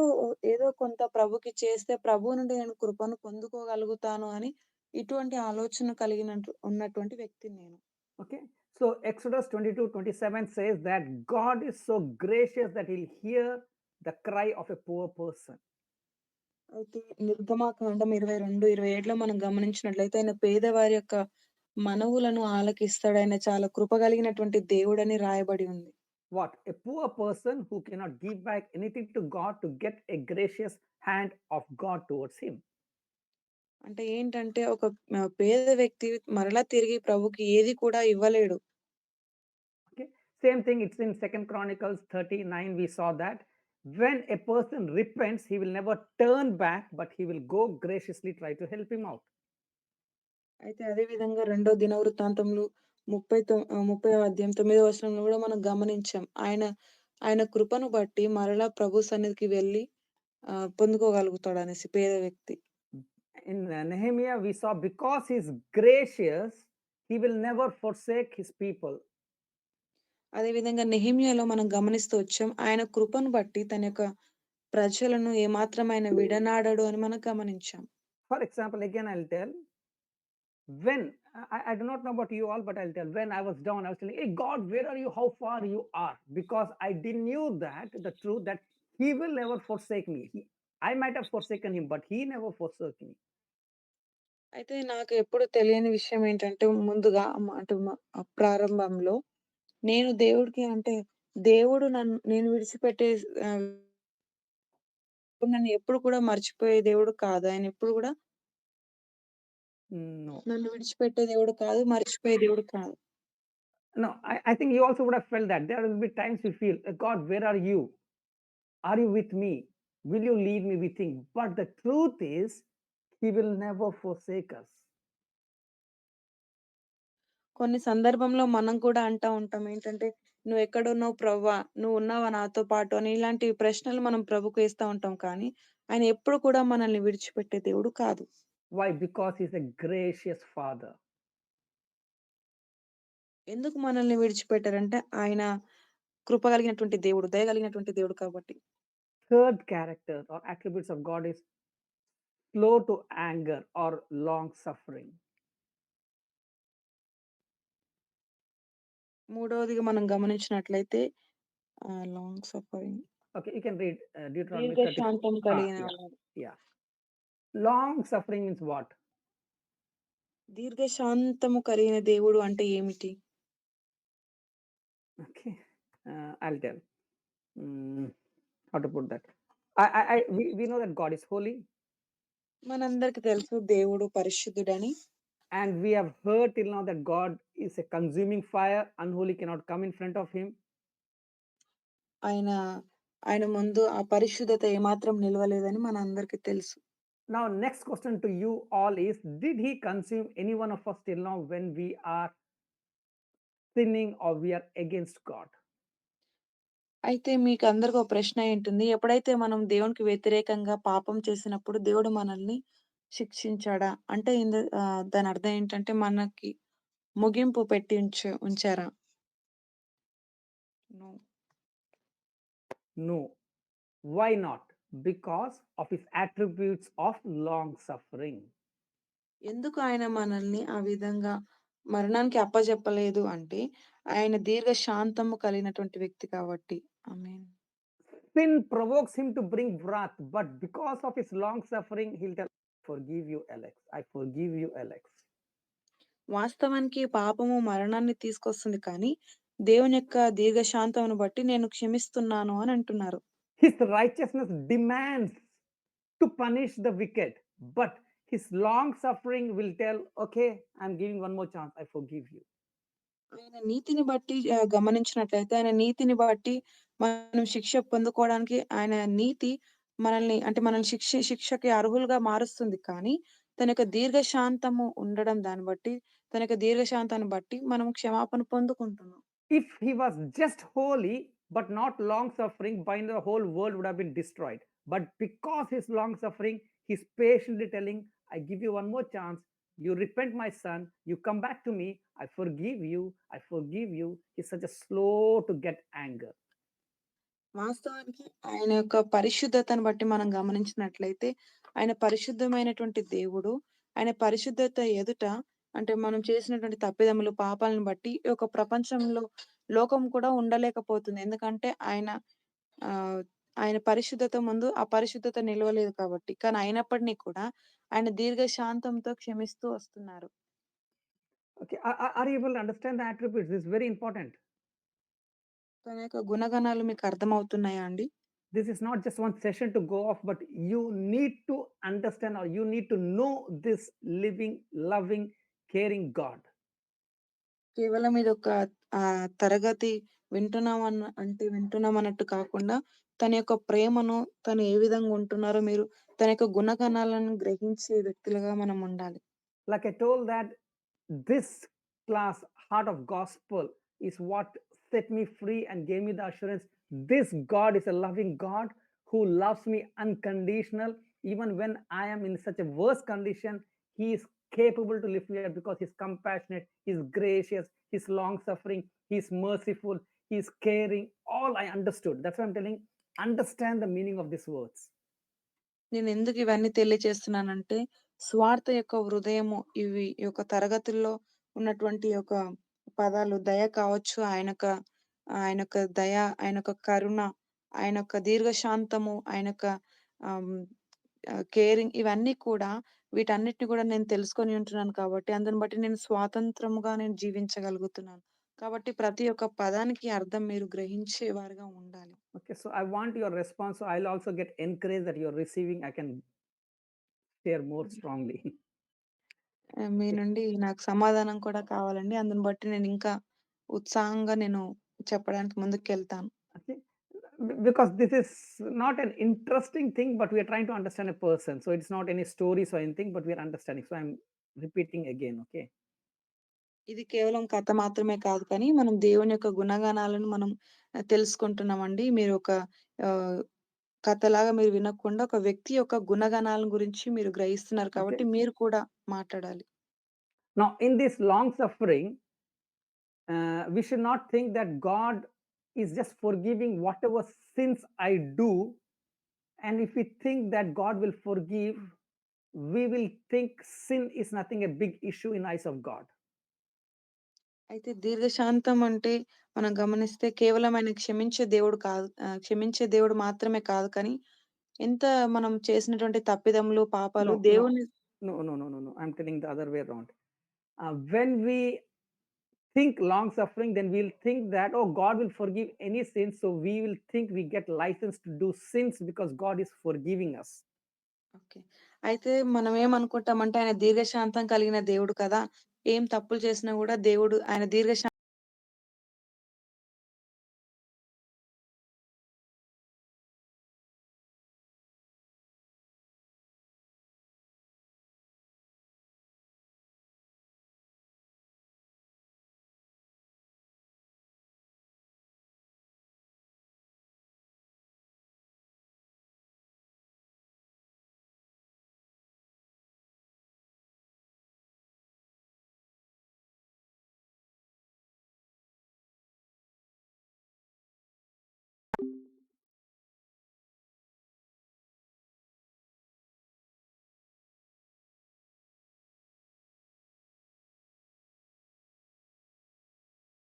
ఏదో కొంత ప్రభుకి చేస్తే ప్రభువు నుండి నేను కృపను పొందుకోగలుగుతాను అని ఇటువంటి ఆలోచన ఉన్నటువంటి వ్యక్తిని నేను. Okay. So Exodus 22:27 says that God is so gracious that he'll hear the cry of a poor person. అయితే నిర్గమాకాండం 22:27లో మనం గమనించినట్లయితే ఆయన పేదవారి యొక్క మనవులను ఆలకిస్తాడు. ఆయన చాలా కృప కలిగినటువంటి దేవుడని రాయబడి ఉంది. What? A poor person who cannot give back anything to God to get a gracious hand of God towards him. అంటే ఏంటంటే ఒక పేద వ్యక్తి మరలా తిరిగి ప్రభుకి ఏది కూడా ఇవ్వలేడు. Okay. Same thing, it's in Second Chronicles 39. We saw that when a person repents, he will never turn back, but he will go graciously try to help him out. అయితే అదే విధంగా రెండో దినవృత్తాంతంలో 30వ అధ్యాయం 9వ వచనంలో కూడా మనం గమనించాం. ఆయన కృపను బట్టి మరలా ప్రభు సన్నిధికి వెళ్లి పొందుకోగలుగుతాడనేసి పేద వ్యక్తి. In Nehemiah, we saw because he's gracious, he will never forsake his people. అదే విధంగా నెహెమ్యాలో మనం గమనిస్తూ వచ్చాం. ఆయన కృపను బట్టి తన యొక్క ప్రజలను ఏమాత్రం ఆయన విడనాడడు అని మనం గమనించాం. For example, again, I'll tell when I do not know about you all, but I'll tell when I was down, I was telling, hey, God, where are you? How far you are? Because I didn't knew that the truth that he will never forsake me. I might have forsaken him, but he never forsook me. అయితే నాకు ఎప్పుడు తెలియని విషయం ఏంటంటే ముందుగా ప్రారంభంలో నేను దేవుడికి అంటే దేవుడు నేను విడిచిపెట్టే ఆహ్, నన్ను ఎప్పుడు కూడా మర్చిపోయే దేవుడు కాదు. ఆయన ఎప్పుడు కూడా No, నన్ను విడిచిపెట్టే దేవుడు కాదు. మర్చిపోయే దేవుడు కాదు. no, I think you also would have felt that there will be times you feel, God, where are you? Are you with me? Will you lead me with him? But the truth is, he will never forsake us. కొన్ని సందర్భంలో మనం కూడా అంటా ఉంటాం ఏంటంటే, "నువ్వెక్కడున్నావు ప్రవ్వా? నువ్వున్నావా నాతో పాటు?" అని ఇలాంటి ప్రశ్నలు మనం ప్రభుకు వేస్తా ఉంటాం. కానీ, ఆయన ఎప్పుడు కూడా మనల్ని విడిచిపెట్టే దేవుడు కాదు. Why? Because he's a gracious father. ఎందుకు మనల్ని విడిచిపెట్టారంటే, ఆయన కృప కలిగినటువంటి దేవుడు, దయ కలిగినటువంటి దేవుడు కాబట్టి. Third character or attributes of God is slow to anger or long suffering. మూడవదిగా మనం గమనించినట్లయితే long suffering. Okay, you can read Deuteronomy 30. దీర్ఘశాంతం కలిగిన Yeah, వాడు. yeah. Long suffering means what? దీర్ఘశాంతము కలిగిన దేవుడు అంటే ఏమిటి? Okay, I'll tell. Mm, how to put that? We know that God is holy, మనందరికి తెలుసు దేవుడు పరిశుద్ధుడని. and we have heard till now that God is a consuming fire. Unholy cannot come in front of him. ఆయన ఆయన ముందు ఆ పరిశుద్ధత ఏమాత్రం నిలవలేదని మనందరికీ తెలుసు. Now, next question to you all is: did he consume any one of us till now when we are sinning or we are against God? అయితే మీకందరికి ఒక ప్రశ్న ఏంటుంది. ఎప్పుడైతే మనం దేవునికి వ్యతిరేకంగా పాపం చేసినప్పుడు దేవుడు మనల్ని శిక్షించాడా? అంటే దాని అర్థం ఏంటంటే మనకి ముగింపు పెట్టి ఉంచారా? No. No. Why not? Because of his attributes of long suffering. ఎందుకు ఆయన మనల్ని ఆ విధంగా మరణానికి అప్పజెప్పలేదు అంటే, ఆయన దీర్ఘ శాంతము కలిగినటువంటి వ్యక్తి కాబట్టి. ఆమేన్. Sin provokes him to bring wrath, but because of his long suffering, he'll tell, forgive you, Alex. I forgive you, Alex. వాస్తవానికి పాపము మరణాన్ని తీసుకొస్తుంది కానీ, దేవుని యొక్క దీర్ఘశాంతమును బట్టి నేను క్షమిస్తున్నాను అని అంటున్నారు. His righteousness demands to punish the wicked, but his long suffering will tell, okay, I'm giving one more chance. I forgive you. ఆయన నీతిని బట్టి గమనించినట్లయితే ఆయన నీతిని బట్టి మనం శిక్ష పొందుకోవడానికి ఆయన నీతి మనల్ని శిక్షకి అర్హులుగా మారుస్తుంది. కానీ తన యొక్క దీర్ఘశాంతము ఉండడం దాన్ని బట్టి, తన యొక్క దీర్ఘశాంతాన్ని బట్టి మనం క్షమాపణ పొందుకుంటున్నాం. If he was just holy but not long suffering, by now the whole world would have been destroyed. But because his long suffering, he's patiently telling, I give you one more chance. You repent, my son. You come back to me. I forgive you. I forgive you. He's such a slow to get anger. వాస్తవానికి ఆయన యొక్క పరిశుద్ధతను బట్టి మనం గమనించినట్లయితే, ఆయన పరిశుద్ధమైనటువంటి దేవుడు. ఆయన పరిశుద్ధత ఎదుట అంటే మనం చేసినటువంటి తప్పిదములు, పాపాలను బట్టి ఈ యొక్క ప్రపంచంలో లోకం కూడా ఉండలేకపోతుంది. ఎందుకంటే ఆహ్, ఆయన పరిశుద్ధత ముందు అపరిశుద్ధత నిలవలేదు కాబట్టి. కానీ అయినప్పటిని కూడా ఆయన దీర్ఘశాంతంతో క్షమిస్తూ వస్తున్నారు. Okay, are you able to understand the attributes? This is very important. తన యొక్క గుణగణాలు మీకు అర్థమవుతున్నాయా అండి? This is not just one session to go off, but you need to understand or you need to know this living, loving, caring God. కేవలం ఇదొక తరగతి వింటున్నామన్నట్టు కాకుండా, తన యొక్క ప్రేమను తను ఏ విధంగా ఉంటున్నారో మీరు తన యొక్క గుణగణాలను గ్రహించే వ్యక్తులుగా మనం ఉండాలి. Like I told that this class, Heart of Gospel, is what set me free and gave me the assurance this God is a loving God who loves me unconditional. Even when I am in such a worse condition, He is capable to lift me up because He's compassionate, He's gracious, He's long suffering, He's merciful, He's caring. All I understood. That's why I'm telling, understand the meaning of these words. నేనెందుకు ఇవన్నీ తెలియచేస్తున్నానంటే, స్వార్థ యొక్క హృదయము ఈ యొక్క తరగతుల్లో ఉన్నటువంటి యొక్క పదాలు దయ కావచ్చు, ఆయన యొక్క దయ, ఆయన యొక్క కరుణ, ఆయన యొక్క దీర్ఘశాంతము, ఆయన యొక్క ఆహ్, కేరింగ్ ఇవన్నీ కూడా వీటన్నిటిని కూడా నేను తెలుసుకొని ఉంటున్నాను కాబట్టి, అందుని బట్టి నేను స్వాతంత్రముగా నేను జీవించగలుగుతున్నాను. కాబట్టి ప్రతి ఒక్క పదానికి అర్థం మీరు గ్రహించేవారుగా ఉండాలి. Okay, so I want your response. So I'll also get encouraged that you're receiving. I can share more strongly. మీ నుండి నాకు సమాధానం కూడా కావాలండి. అందుని బట్టి నేనింకా ఉత్సాహంగా చెప్పడానికి ముందుకెళ్తాను. Okay, because this is not an interesting thing, but we are trying to understand a person. So it's not any stories or anything, but we are understanding. So I'm repeating again. Okay. ఇది కేవలం కథ మాత్రమే కాదు కానీ, మనం దేవుని యొక్క గుణగణాలను మనం తెలుసుకుంటున్నామండి. ఆహ్, కథలాగా మీరు వినకుండా, ఒక వ్యక్తి యొక్క గుణగణాలను గురించి మీరు గ్రహిస్తున్నారు Okay. కాబట్టి, మీరు కూడా మాట్లాడాలి. Now, in this long suffering, we should not think that God is just forgiving whatever sins I do. And if we think that God will forgive, we will think sin is nothing a big issue in eyes of God. అయితే దీర్ఘశాంతం అంటే మనం గమనిస్తే కేవలం ఆయన క్షమించే దేవుడు మాత్రమే కాదు కానీ, ఎంత మనం చేసినటువంటి తప్పిదములు, పాపాలు No, no, దేవుని no, no, no, no, no. I'm telling the other way around. When we think long suffering, then we'll think that, oh, God will forgive any sin. So we will think we get license to do sins because God is forgiving us. Okay. అయితే మనం ఏమనుకుంటామంటే ఆయన దీర్ఘశాంతం కలిగిన దేవుడు కదా! ఏం తప్పులు చేసినా గూడా దేవుడు ఆయన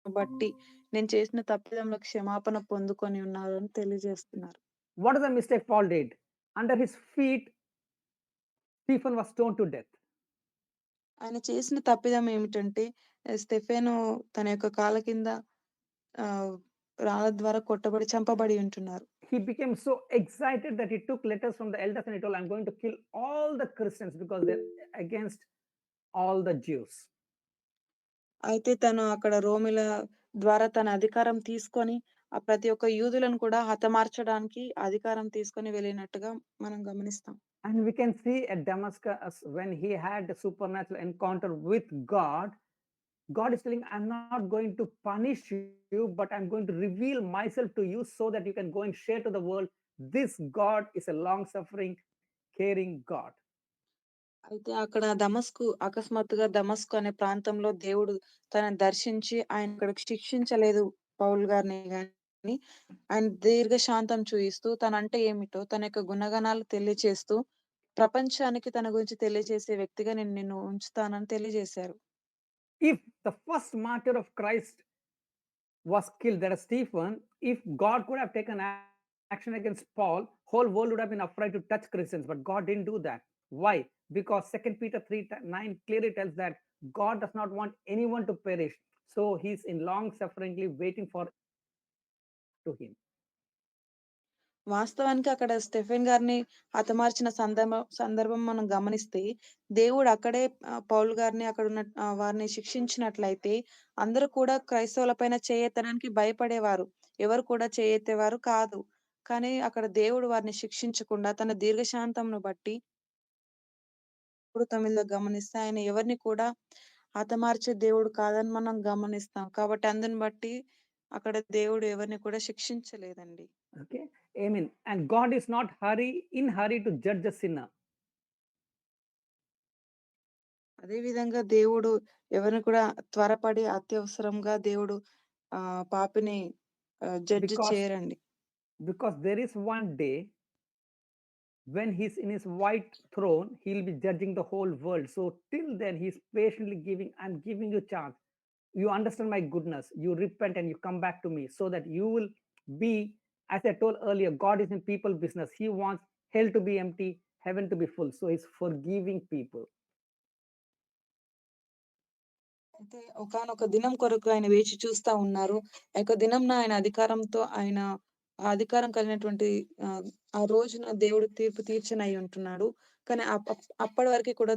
బట్టి నేను చేసిన తప్పిదముల క్షమాపణ పొందుకొని ఉన్నారని తెలియజేస్తున్నారు. What is the mistake Paul did? Under his feet, Stephen was stoned to death. ఆయన చేసిన తప్పిదం ఏమిటంటే స్టెఫెను తన యొక్క కాళ్ళ కింద ఆహ్, రాళ్ళ ద్వారా కొట్టబడి చంపబడి ఉంటున్నారు. He became so excited that he took letters from the elders and he told, I'm going to kill all the Christians because they're against all the Jews. అయితే తను అక్కడ రోమిల ద్వారా తన అధికారం తీసుకొని, ప్రతి ఒక్క యూదులను కూడా హతమార్చడానికి అధికారం తీసుకొని వెళ్ళినట్టుగా మనం గమనిస్తాం. And we can see at Damascus when he had a supernatural encounter with God, God is telling, I'm not going to punish you, but I'm going to reveal myself to you so that you can go and share to the world. This God is a long suffering, caring God. అయితే అక్కడ అకస్మాత్తుగా దమస్కు అనే ప్రాంతంలో దేవుడు తనని దర్శించి ఆయన అక్కడికి శిక్షించలేదు పౌలు గారిని గాని, ఆయన దీర్ఘశాంతం చూయిస్తూ తనంటే ఏమిటో, తన యొక్క గుణగణాలు తెలియచేస్తూ, ప్రపంచానికి తన గురించి తెలియజేసే వ్యక్తిగా నేను నిన్ను ఉంచుతానని తెలియజేశారు. If the first martyr of Christ was killed, that is Stephen, if God could have taken action against Paul, whole world would have been afraid to touch Christians, but God didn't do that. Why? Because 2 Peter 3:9 clearly tells that God does not want anyone to perish. So he's in long sufferingly waiting for to him. వాస్తవానికి అక్కడ స్టెఫెన్ గారిని హతమార్చిన సందర్భం మనం గమనిస్తే, దేవుడు అక్కడే పౌలు గారిని అక్కడున్న వారిని శిక్షించినట్లయితే, అందరూ కూడా క్రైస్తవుల పైన చేయెత్తడానికి భయపడేవారు. ఎవరు కూడా చేయెత్తేవారు కాదు. కానీ అక్కడ దేవుడు వారిని శిక్షించకుండా తన దీర్ఘశాంతంను బట్టి ఇప్పుడు తమిళ్లో గమనిస్తే ఆయన ఎవరిని కూడా హతమార్చే దేవుడు కాదని మనం గమనిస్తాం. కాబట్టి అందుని బట్టి అక్కడ దేవుడు ఎవరిని కూడా శిక్షించలేదండి. Okay. Amen. And God is not in hurry to judge the sinner. అదే విధంగా దేవుడు ఎవరిని కూడా త్వరపడి అత్యవసరంగా దేవుడు పాపిని జడ్జ్ Because చేయరండి. there is one day when he's in his white throne, he'll be judging the whole world. So till then, he's patiently giving, I'm giving you chance. You understand my goodness. You repent and you come back to me so that you will be, as I told earlier, God is in people business. He wants hell to be empty, heaven to be full. So he's forgiving people. అయితే ఒకానొక దినం కొరకు ఆయన వేచి చూస్తా ఉన్నారు. ఆ యొక్క దినంన ఆయన అధికారంతో ఆయన ఆ అధికారం కలిగినటువంటి ఆ రోజున దేవుడు తీర్పు తీర్చనై ఉంటున్నాడు. కానీ అప్పటి వరకి కూడా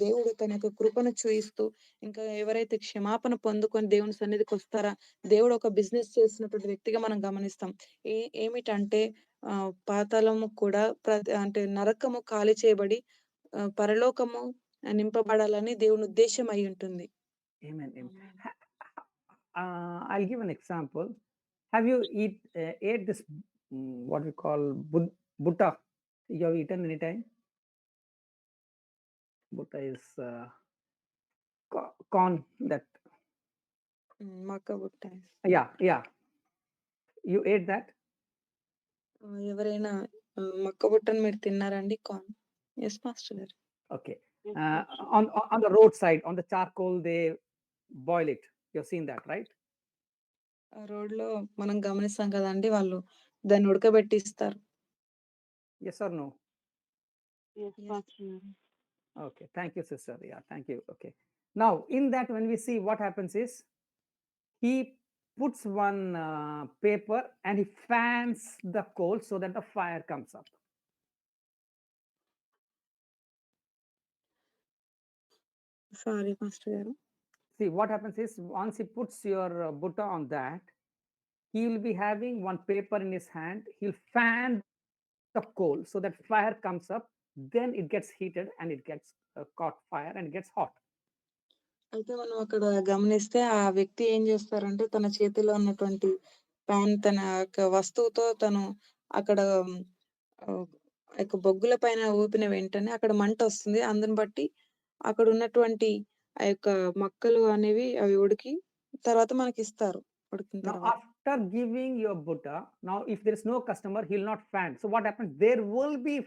దేవుడు తన యొక్క కృపను చూయిస్తూ, ఇంకా ఎవరైతే క్షమాపణ పొందుకొని దేవుని సన్నిధికొస్తారా, దేవుడు ఒక బిజినెస్ చేసినటువంటి వ్యక్తిగా మనం గమనిస్తాం. ఏమిటంటే పాతాళము కూడా అంటే నరకము ఖాళీ చేయబడి పరలోకము నింపబడాలని దేవుని ఉద్దేశ్యం అయ్యుంటుంది. Amen. Amen. Amen. I'll give an example. Have you ate this what we call butta? You have eaten anytime? Butta is corn that. మక్క బుట్ట. Yeah. You ate that? ఎవరైనా మక్క బుట్టను మీరు తిన్నారండి? కార్న్. యెస్ మాస్టర్ గారు. Okay. On the roadside, on the charcoal, they boil it. You've seen that, right? రోడ్‌లో మనం గమనిస్తాం కదండీ! వాళ్ళు దాన్ని ఉడకబెట్టి ఇస్తారు. Yes or no? Yes master గారు. Okay. Thank you, sister. Yeah, thank you. Okay. Now, in that, when we see what happens is, he puts one paper and he fans the coal so that the fire comes up. Sorry master గారు. See, what happens is, once he puts your butta on that, he will be having one paper in his hand. He'll fan the coal so that fire comes up. Then it gets heated and it gets caught fire and it gets hot. అయితే మనం అక్కడ గమనిస్తే ఆ వ్యక్తి ఏం చేస్తారంటే తన చేతిలో ఉన్నటువంటి పాన్ తన యొక్క వస్తువుతో తను అక్కడ యొక్క బొగ్గుల పైన ఊపిన వెంటనే అక్కడ మంటొస్తుంది. అందుని బట్టి అక్కడున్నటువంటి ఆ యొక్క మొక్కలు అనేవి అవి ఉడికి తర్వాత మనకిస్తారు. ఉడికిన Now, తర్వాత. after giving your butta, now if there is no customer, he'll not fan. So what happens? There will be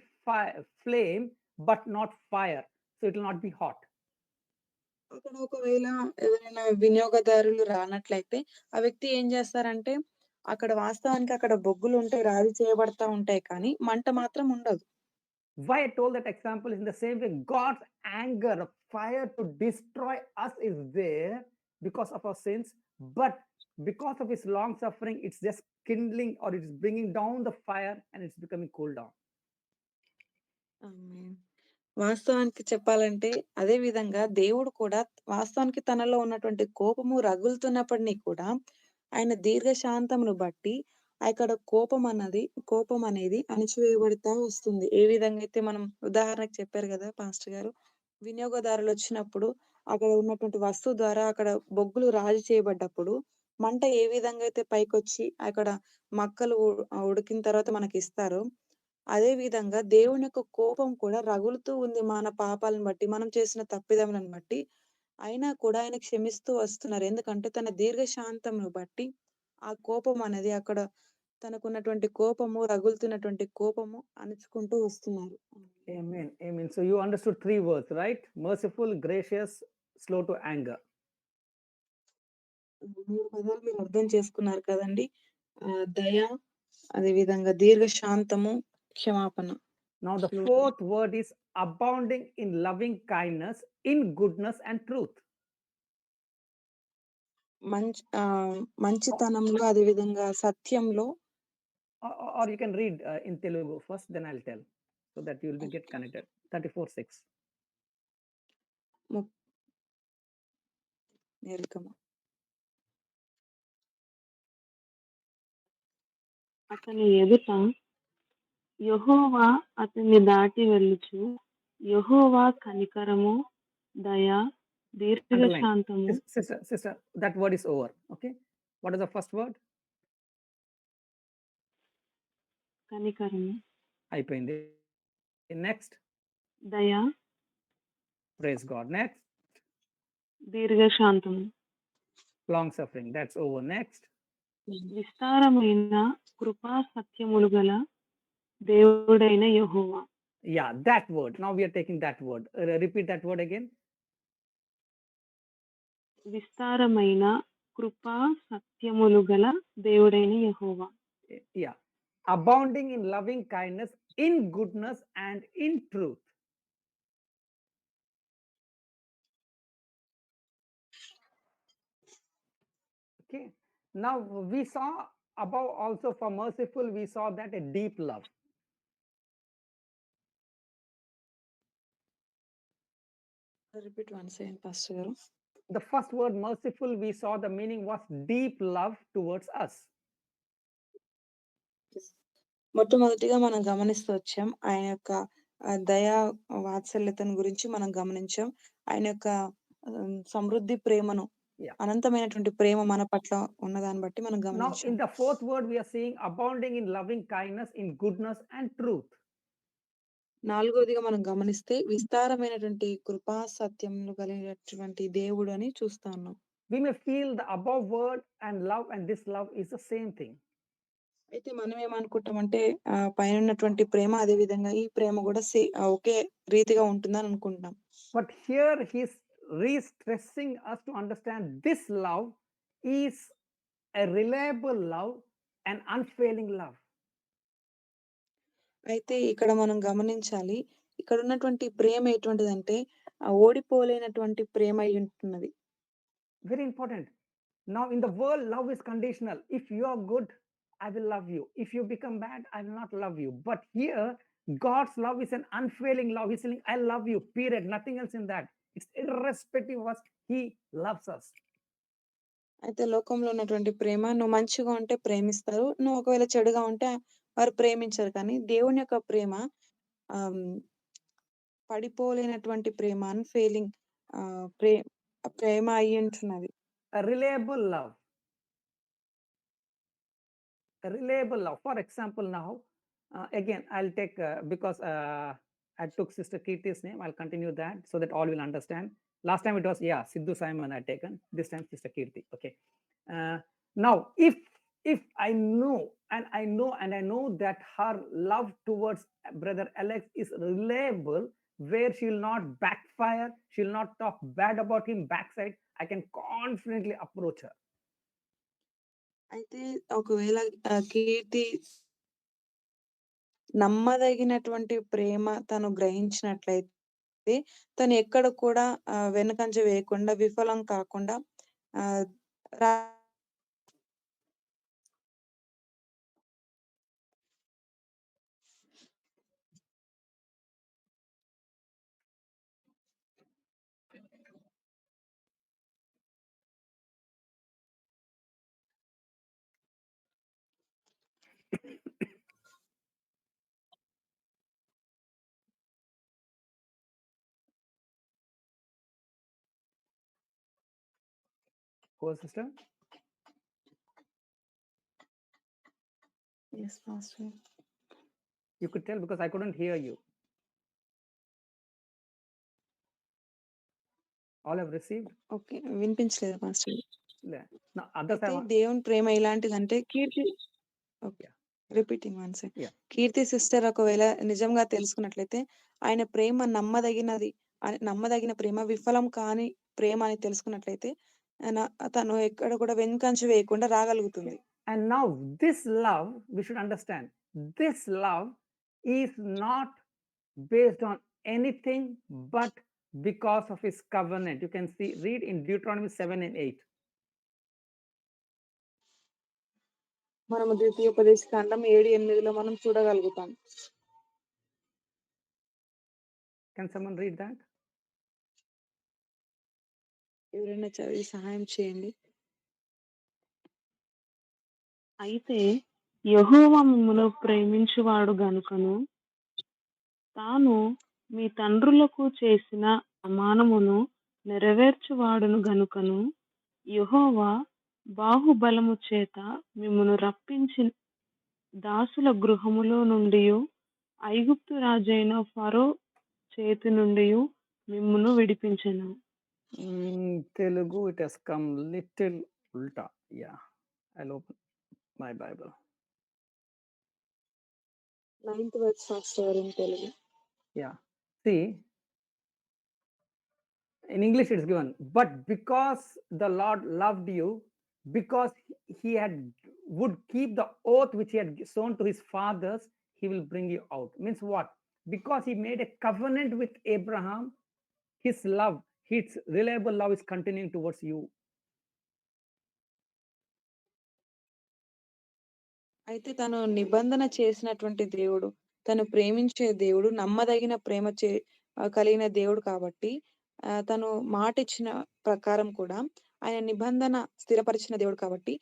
flame, but not fire. So it will not be hot. అక్కడ ఒకవేళ ఎవరైనా వినియోగదారులు రానట్లయితే, ఆ వ్యక్తి ఏం చేస్తారంటే, అక్కడ వాస్తవానికి అక్కడ బొగ్గులుంటాయి, రాజీ చేయబడతా ఉంటాయి కానీ, మంట మాత్రం ఉండదు. Why I told that example is in the same way God's anger, fire to destroy us is there because of our sins, but because of his long suffering, it's just kindling or it's bringing down the fire and it's becoming cool down. ఆమేన్. వాస్తవానికి చెప్పాలంటే అదే విధంగా దేవుడు కూడా వాస్తవానికి తనలో ఉన్నటువంటి కోపము రగులుతున్నప్పటిని కూడా ఆయన దీర్ఘశాంతమును బట్టి అక్కడ కోపం అనేది అణిచివేయబడతా వస్తుంది. ఏ విధంగా అయితే మనం ఉదాహరణకు చెప్పారు గదా! పాస్టర్ గారు. వినియోగదారులొచ్చినప్పుడు అక్కడ ఉన్నటువంటి వస్తువు ద్వారా అక్కడ బొగ్గులు రాజీ చేయబడ్డప్పుడు మంట ఏ విధంగా అయితే పైకొచ్చి అక్కడ మక్కలు ఉడికిన తర్వాత మనకిస్తారో అదే విధంగా దేవుని యొక్క కోపం కూడా రగులుతూ ఉంది మన పాపాలను బట్టి, మనం చేసిన తప్పిదములను బట్టి. అయినా కూడా ఆయన క్షమిస్తూ వస్తున్నారు. ఎందుకంటే తన దీర్ఘశాంతమును బట్టి ఆ కోపం అనేది అక్కడ తనకున్నటువంటి కోపము, రగులుతున్నటువంటి కోపము అణుచుకుంటూ వస్తున్నారు. Amen. Amen. So you understood 3 words, right? Merciful, gracious, slow to anger. 3 పదాలు మీరు అర్థం చేసుకున్నారు కదండీ! దయ, అదే విధంగా దీర్ఘశాంతము, క్షమాపణ. Now the Slow to fourth word is abounding in loving kindness, in goodness and truth. మంచితనంలో అదే విధంగా సత్యంలో Or you can read in Telugu first, then I'll tell, so that you will be get connected. 34:6. ము నేర్కము. అతని ఎదుట యెహోవా అతన్ని దాటి వెళ్ళుచు యెహోవా కనికరము, దయ, Underline. దీర్ఘశాంతము, Sister, that word is over. Okay. What is the first word? కనికరము, అయిపోయింది. Next. దయ, Praise God. Next. దీర్ఘశాంతము, Long suffering. That's over. Next. విస్తారమైన కృపా సత్యములు గల దేవుడైన యెహోవా. Yeah, that word. Now we are taking that word. Repeat that word again. విస్తారమైన కృపా సత్యములు గల దేవుడైన యెహోవా. Yeah. Abounding in loving kindness, in goodness and in truth. Okay. Now we saw above also for merciful, we saw that a deep love. Repeat once again pastor గారు. The first word merciful, we saw the meaning was deep love towards us. మొట్టమొదటిగా మనం గమనిస్తూ వచ్చాం. ఆయన యొక్క దయా వాత్సల్యతను గురించి మనం గమనించాం. ఆయన యొక్క సమృద్ధి ప్రేమను, Yeah. అనంతమైనటువంటి ప్రేమ మన పట్ల ఉన్నదాన్ని బట్టి మనం Now గమనించాం. in the fourth word, we are seeing abounding in loving kindness, in goodness and truth. నాలుగోదిగా మనం గమనిస్తే విస్తారమైనటువంటి కృపా సత్యములు కలిగినటువంటి దేవుడు అని చూస్తా ఉన్నాం. We may feel the above word and love and this love is the same thing. అయితే మనం ఏమనుకుంటామంటే పైన ఉన్నటువంటి ప్రేమ అదే విధంగా ఈ ప్రేమ కూడా ఒకే రీతిగా ఉంటుందని అనుకుంటాం. But here he's re-stressing us to understand this love is a reliable love, an unfailing love. అయితే ఇక్కడ మనం గమనించాలి. ఇక్కడ ఉన్నటువంటి ప్రేమ ఎటువంటిదంటే ఓడిపోలేనటువంటి ప్రేమ అయ్యుంటున్నది. Very important. Now in the world, love is conditional. If you are good, I will love you. If you become bad, I will not love you. But here, God's love is an unfailing love. He's saying, I love you, period. Nothing else in that. It's irrespective of us. He loves us. అయితే లోకంలో ఉన్నటువంటి ప్రేమ నువ్వు మంచిగా ఉంటే ప్రేమిస్తారు. నువ్వు ఒకవేళ చెడుగా ఉంటే వారు ప్రేమించరు. కానీ దేవుని యొక్క ప్రేమ ఆహ్, పడిపోలేనటువంటి ప్రేమ అన్‌ఫెయిలింగ్ ఆహ్, ప్రే ప్రేమ అయ్యుంటున్నది. A reliable love. A reliable love. For example, now, again, I'll take, because I took Sister Kirti's name, I'll continue that so that all will understand. Last time it was, yeah, Sidhu Simon I taken. This time, Sister Kirti. Okay. Now, if I know and I know that her love towards Brother Alex is reliable, where she will not backfire, she will not talk bad about him backside, I can confidently approach her. అయితే ఒకవేళ కీర్తి నమ్మదగినటువంటి ప్రేమ తను గ్రహించినట్లయితే తను ఎక్కడ కూడా వెనుకంజ వేయకుండా, విఫలం కాకుండా ఆహ్, రా Who was sister? Yes, Pastor. You could tell because I couldn't hear you. All have received? Okay. వినిపించలేదు పాస్టర్. Yeah. Now others అయితే have. దేవుని ప్రేమ ఎలాంటిదంటే Keerthi okay. Yeah. Repeating once. Yeah. Keerthi sister ఒకవేళ నిజంగా తెలుసుకున్నట్లయితే ఆయన ప్రేమ నమ్మదగిన ప్రేమ, విఫలం కాని ప్రేమ అని తెలుసుకున్నట్లయితే తను ఎక్కడ కూడా వెనుకంజ వేయకుండా రాగలుగుతుంది. And now this love, we should understand, this love is not based on anything but because of his covenant. You can see, read in Deuteronomy 7 and 8. మనము ద్వితీయోపదేశకాండం 7:8లో మనం చూడగలుగుతాం. Can someone read that? ఎవరైనా చదివి సహాయం చేయండి. అయితే యెహోవా మిమ్మును ప్రేమించువాడు గనుకను తాను మీ తండ్రులకు చేసిన ప్రమాణమును నెరవేర్చువాడును గనుకను యెహోవా బాహుబలము చేత మిమ్మును రప్పించి దాసుల గృహములో నుండి ఐగుప్తు రాజైన ఫరో చేతి నుండి మిమ్మును విడిపించెను. Telugu, it has come little ulta. Yeah, I'll open my Bible. 9th verse Pastor in Telugu. Yeah, see, in English it's given, but because the Lord loved you, because he would keep the oath which he had sown to his fathers, he will bring you out. Means what? Because he made a covenant with Abraham, his love, his reliable love is continuing towards you. అయితే తను నిబంధన చేసినటువంటి దేవుడు, తను ప్రేమించే దేవుడు, నమ్మదగిన ప్రేమ కలిగిన దేవుడు కాబట్టి తను మాట ఇచ్చిన ప్రకారం కూడా ఆయన నిబంధన స్థిరపరిచిన దేవుడు కాబట్టి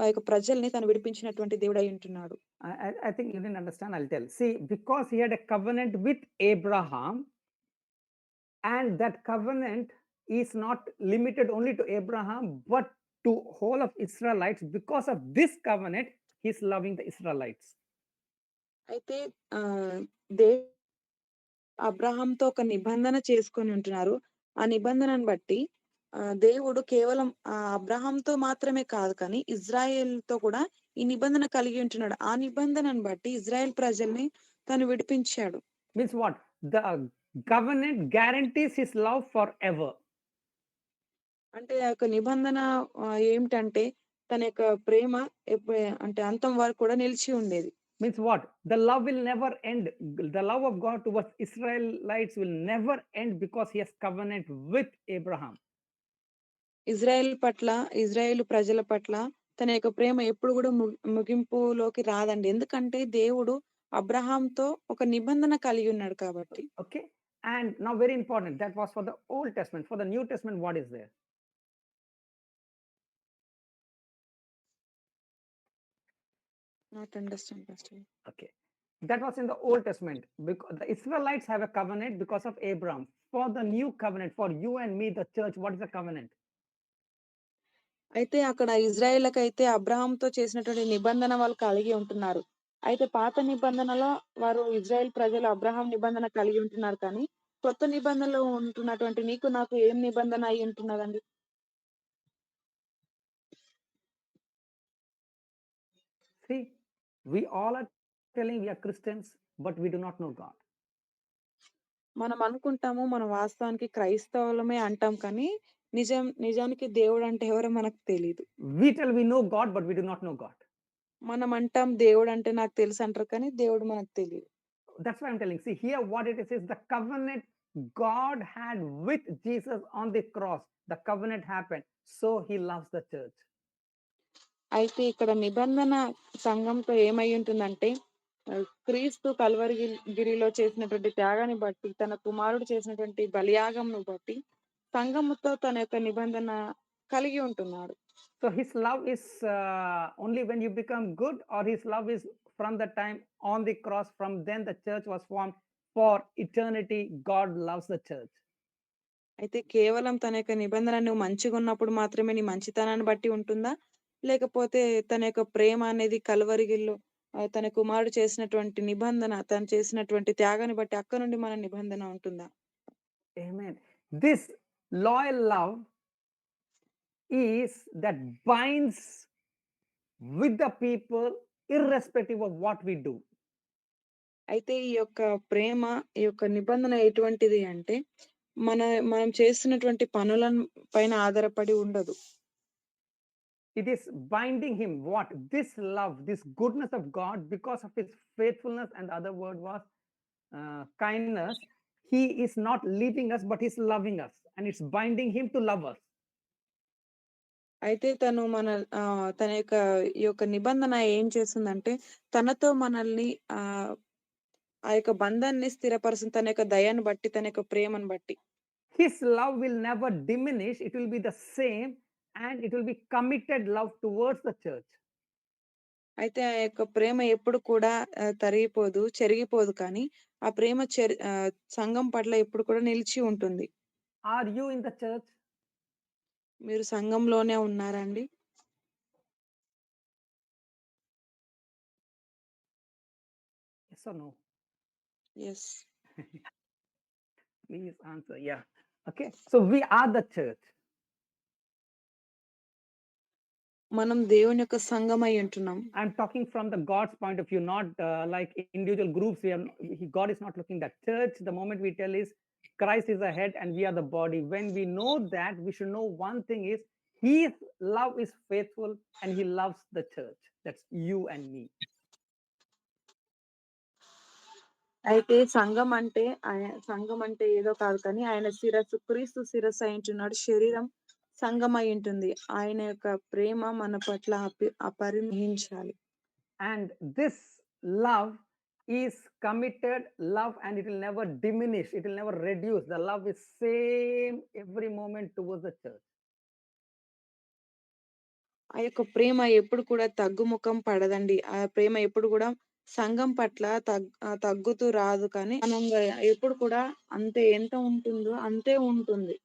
ఆ యొక్క ప్రజల్ని తను విడిపించినటువంటి దేవుడు అయి ఉంటున్నాడు. I think you didn't understand. I'll tell. See, because he had a covenant with Abraham, and that covenant is not limited only to Abraham, but to whole of Israelites. Because of this covenant, he's loving the Israelites. అయితే అబ్రహాంతో ఒక నిబంధన చేసుకొని ఉంటున్నారు. ఆ నిబంధనను బట్టి దేవుడు కేవలం అబ్రహాంతో మాత్రమే కాదు కానీ ఇజ్రాయెల్‌తో కూడా ఈ నిబంధన కలిగి ఉంటున్నాడు. ఆ నిబంధనను బట్టి ఇజ్రాయెల్ ప్రజల్ని తను విడిపించాడు. Means what? The covenant guarantees his love forever. అంటే ఆ యొక్క నిబంధన ఏమిటంటే తన యొక్క ప్రేమ అంటే అంతం వరకు కూడా నిలిచి ఉండేది. Means what? The love will never end. The love of God towards Israelites will never end because he has covenant with Abraham. Israel ప్రజల పట్ల తన యొక్క ప్రేమ ఎప్పుడు కూడా ముగింపులోకి రాదండి. ఎందుకంటే దేవుడు అబ్రహాంతో ఒక నిబంధన కలిగి ఉన్నాడు కాబట్టి. Okay. And now very important, that was for the Old Testament. For the New Testament, what is there? Not understand, Pastor. Okay. That was in the Old Testament. Because the Israelites have a covenant because of Abraham. For the new covenant, for you and me, the church, what is the covenant? అయితే అక్కడ ఇజ్రాయేలుకైతే అబ్రహాంతో చేసినటువంటి నిబంధన వాళ్ళు కలిగి ఉంటున్నారు. అయితే పాత నిబంధనలో వారు ఇజ్రాయెల్ ప్రజలు అబ్రహాం నిబంధన కలిగి ఉంటున్నారు కానీ కొత్త నిబంధనలో ఉంటున్నటువంటి నీకు నాకు ఏం నిబంధన అయి ఉంటున్నదండి? See, we all are telling we are Christians, but we do not know God. మనం అనుకుంటాము మనం వాస్తవానికి క్రైస్తవులమే అంటాం కానీ నిజానికి దేవుడు అంటే ఎవరో మనకు తెలీదు. We tell we know God, but we do not know God. మనం అంటాం దేవుడు అంటే నాకు తెలుసు అంటారు కానీ దేవుడు మనకు తెలియదు. That's why I'm telling. See, here what it is the covenant God had with Jesus on the cross. The covenant happened. So he loves the church. అయితే ఇక్కడ నిబంధన సంఘంతో ఏమై ఉంటుందంటే క్రీస్తు కల్వరి గిరిలో చేసినటువంటి త్యాగాన్ని బట్టి తన కుమారుడు చేసినటువంటి బలియాగంను బట్టి సంఘముతో తన యొక్క నిబంధన కలిగి ఉంటున్నాడు. So his love is only when you become good, or his love is from the time on the cross, from then the church was formed for eternity. God loves the church. అయితే కేవలం తన యొక్క నిబంధన నువ్వు మంచిగున్నప్పుడు మాత్రమే నీ మంచితనాన్ని బట్టి ఉంటుందా? లేకపోతే తన యొక్క ప్రేమ అనేది కల్వరిగిల్లో తన కుమారుడు చేసినటువంటి నిబంధన, తను చేసినటువంటి త్యాగాన్ని బట్టి అక్కడ నుండి మన నిబంధన ఉంటుందా? Amen. This loyal love is that binds with the people irrespective of what we do. అయితే ఈ యొక్క ప్రేమ, ఈ యొక్క నిబంధన ఎటువంటిది అంటే, మనం చేస్తున్నటువంటి పనులను పైన ఆధారపడి ఉండదు. It is binding him. What? This love, this goodness of God, because of his faithfulness, and the other word was kindness. He is not leaving us, but he's loving us, and it's binding him to love us. అయితే తను తన యొక్క ఈ యొక్క నిబంధన ఏం చేస్తుందంటే, తనతో మనల్ని ఆ యొక్క బంధాన్ని స్థిరపరుస్తుంది. తన యొక్క దయను బట్టి, తన యొక్క ప్రేమను బట్టి. His love will never diminish. It will be the same, and it will be committed love towards the church. అయితే ఆ యొక్క ప్రేమ ఎప్పుడు కూడా తరిగిపోదు, చెరిగిపోదు కానీ, ఆ ప్రేమ సంఘం పట్ల ఎప్పుడు కూడా నిలిచి ఉంటుంది. Are you in the church? మీరు సంఘంలోనే ఉన్నారా అండి? Yes or no? Yes. Please answer. Yeah. Okay. So we are the church. మనం దేవుని యొక్క సంఘమై ఉంటున్నాం. I'm talking from the God's point of view, not like individual groups. God is not looking at church. The moment we tell is Christ is the head and we are the body. When we know that, we should know one thing is His love is faithful and He loves the church. That's you and me. అయితే సంఘం అంటే ఏదో కాదు కానీ, ఆయన శిరస్సు, క్రీస్తు శిరస్సు అయింటున్నాడు. శరీరం సంఘమై ఉంటుంది. ఆయన యొక్క ప్రేమ మన పట్ల అపరిమించాలి. And this love is committed love, and it will never diminish. It will never reduce. The love is same every moment towards the church. ఆ యొక్క ప్రేమ ఎప్పుడు కూడా తగ్గుముఖం పడదండి. ఆ ప్రేమ ఎప్పుడు కూడా సంఘం పట్ల తగ్గుతూ రాదు కానీ, మనం ఎప్పుడు కూడా ఎంత ఉంటుందో అంతే ఉంటుంది.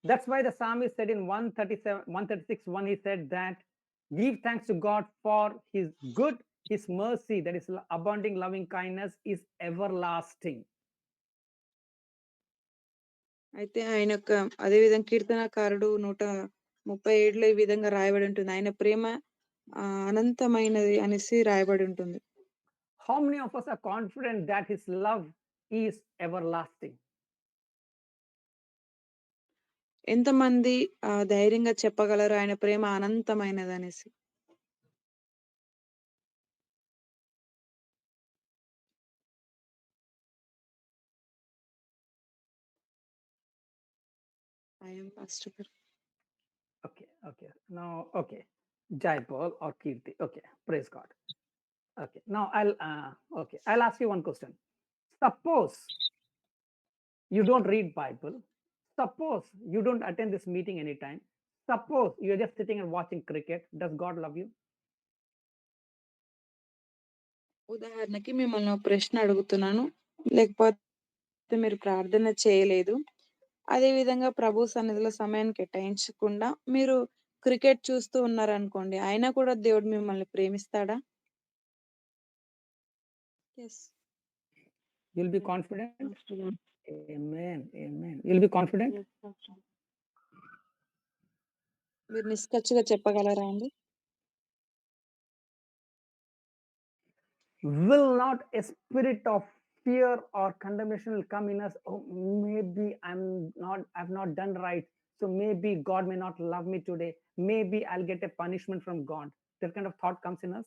That's why the psalmist said in 136:1, he said that give thanks to God for his good, his mercy, that is abounding loving kindness, is everlasting. అయితే ఆయన యొక్క అదే విధంగా కీర్తనకారుడు 137లో ఈ విధంగా రాయబడి ఉంటుంది. ఆయన ప్రేమ అనంతమైనది అనేసి రాయబడి ఉంటుంది. How many of us are confident that his love is everlasting? ఎంతమంది ధైర్యంగా చెప్పగలరు ఆయన ప్రేమ అనంతమైనది అనేసి? I am Pastor. Okay. Now, okay. Jaipal or Kirti. Okay. Praise God. Okay. Now I'll ask you one question. Suppose you don't read Bible. Suppose you don't attend this meeting anytime. Suppose you're just sitting and watching cricket. Does God love you? ఉదాహరణకి మిమ్మల్ని ఒక ప్రశ్న అడుగుతున్నాను. లేకపోతే మీరు ప్రార్థన చేయలేదు. అదే విధంగా ప్రభు సన్నిధిలో సమయాన్ని కేటాయించకుండా మీరు క్రికెట్ చూస్తూ ఉన్నారనుకోండి. అయినా కూడా దేవుడు మిమ్మల్ని ప్రేమిస్తాడా? Yes. You'll be confident? Amen. You'll be confident? మీరు నిష్కర్షగా చెప్పగలరా అండి? Will not a spirit of fear or condemnation will come in us? Oh, maybe I've not done right, so maybe God may not love me today. Maybe I'll get a punishment from God. That kind of thought comes in us.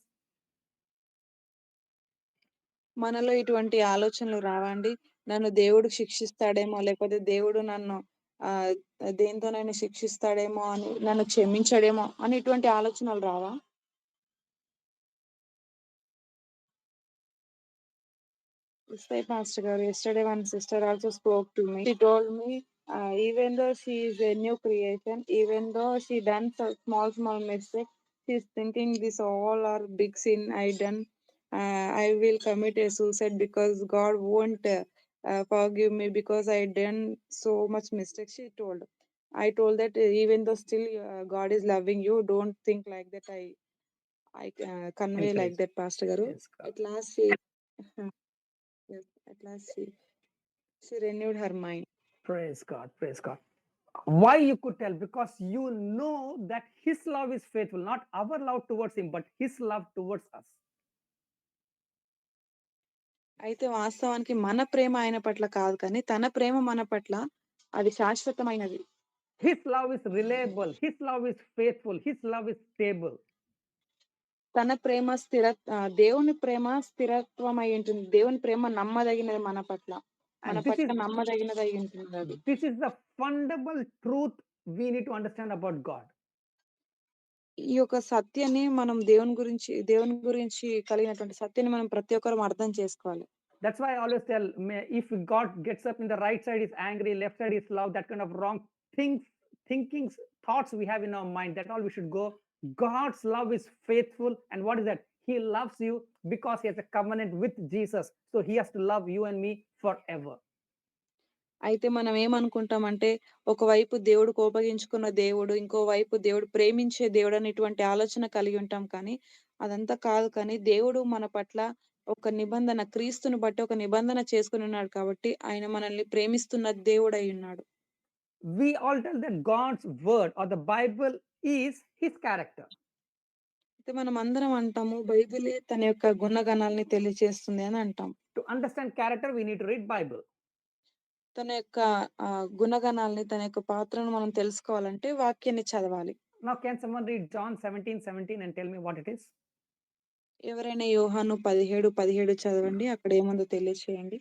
మనలో ఇటువంటి ఆలోచనలు రావండి? నన్ను దేవుడు శిక్షిస్తాడేమో, లేకపోతే దేవుడు నన్ను దేనితోనైనా శిక్షిస్తాడేమో అని, నన్ను క్షమించడేమో అని ఇటువంటి ఆలోచనలు రావా? వస్తాయి పాస్టర్ గారు. Yesterday one sister also spoke to me. She told me even though she is a new creation, even though she done some small mistake, she's thinking this all are big sin I done. I will commit a suicide because God won't forgive me because I done so much mistake, she told. I told that even though still God is loving you, don't think like that. I convey like Encourage. that, Pastor Garu. Yes, God. At last she yes, at last she renewed her mind. Praise God. Praise God. Why you could tell? Because you know that His love is faithful, not our love towards Him, but His love towards us. అయితే వాస్తవానికి మన ప్రేమ ఆయన పట్ల కాదు కానీ తన ప్రేమ మన పట్ల అది శాశ్వతమైనది. His love is reliable. His love is faithful. His love is stable. తన ప్రేమ దేవుని ప్రేమ స్థిరత్వం అయి ఉంటుంది. దేవుని ప్రేమ నమ్మదగినది మన పట్ల. మన And this పట్ల is నమ్మదగినది అయి ఉంటుంది అది. this is the fundamental truth we need to understand about God. ఈ యొక్క సత్యాన్ని మనం దేవుని గురించి కలిగినటువంటి సత్యాన్ని మనం ప్రతి ఒక్కరం అర్థం చేసుకోవాలి. That's why I always tell, if God gets up in the right side is angry, left side is love, that kind of wrong thinkings, thoughts we have in our mind, that all we should go. God's love is faithful. And what is that? He loves you because He has a covenant with Jesus. So He has to love you and me forever. అయితే మనం ఏమనుకుంటామంటే ఒకవైపు దేవుడు కోపగించుకున్న దేవుడు, ఇంకోవైపు దేవుడు ప్రేమించే దేవుడు అనేటువంటి ఆలోచన కలిగి ఉంటాం. కానీ అదంతా కాదు. కానీ దేవుడు మన పట్ల ఒక నిబంధన, క్రీస్తుని బట్టి ఒక నిబంధన చేసుకొని ఉన్నాడు కాబట్టి ఆయన మనల్ని ప్రేమిస్తున్న దేవుడై ఉన్నాడు. We all tell that God's word or the Bible is His character. అయితే మనం అందరం అంటాము బైబిలే తన యొక్క గుణగణాలని తెలియజేస్తుంది అని అంటాం. To understand character, we need to read Bible. తన యొక్క గుణగణాలని, తన యొక్క పాత్రను మనం తెలుసుకోవాలంటే వాక్యాన్ని చదవాలి. Now, can someone read John 17:17 and tell me what it is? ఎవరైనా యోహాను 17:17 చదవండి. అక్కడ ఏముందో తెలియచేయండి.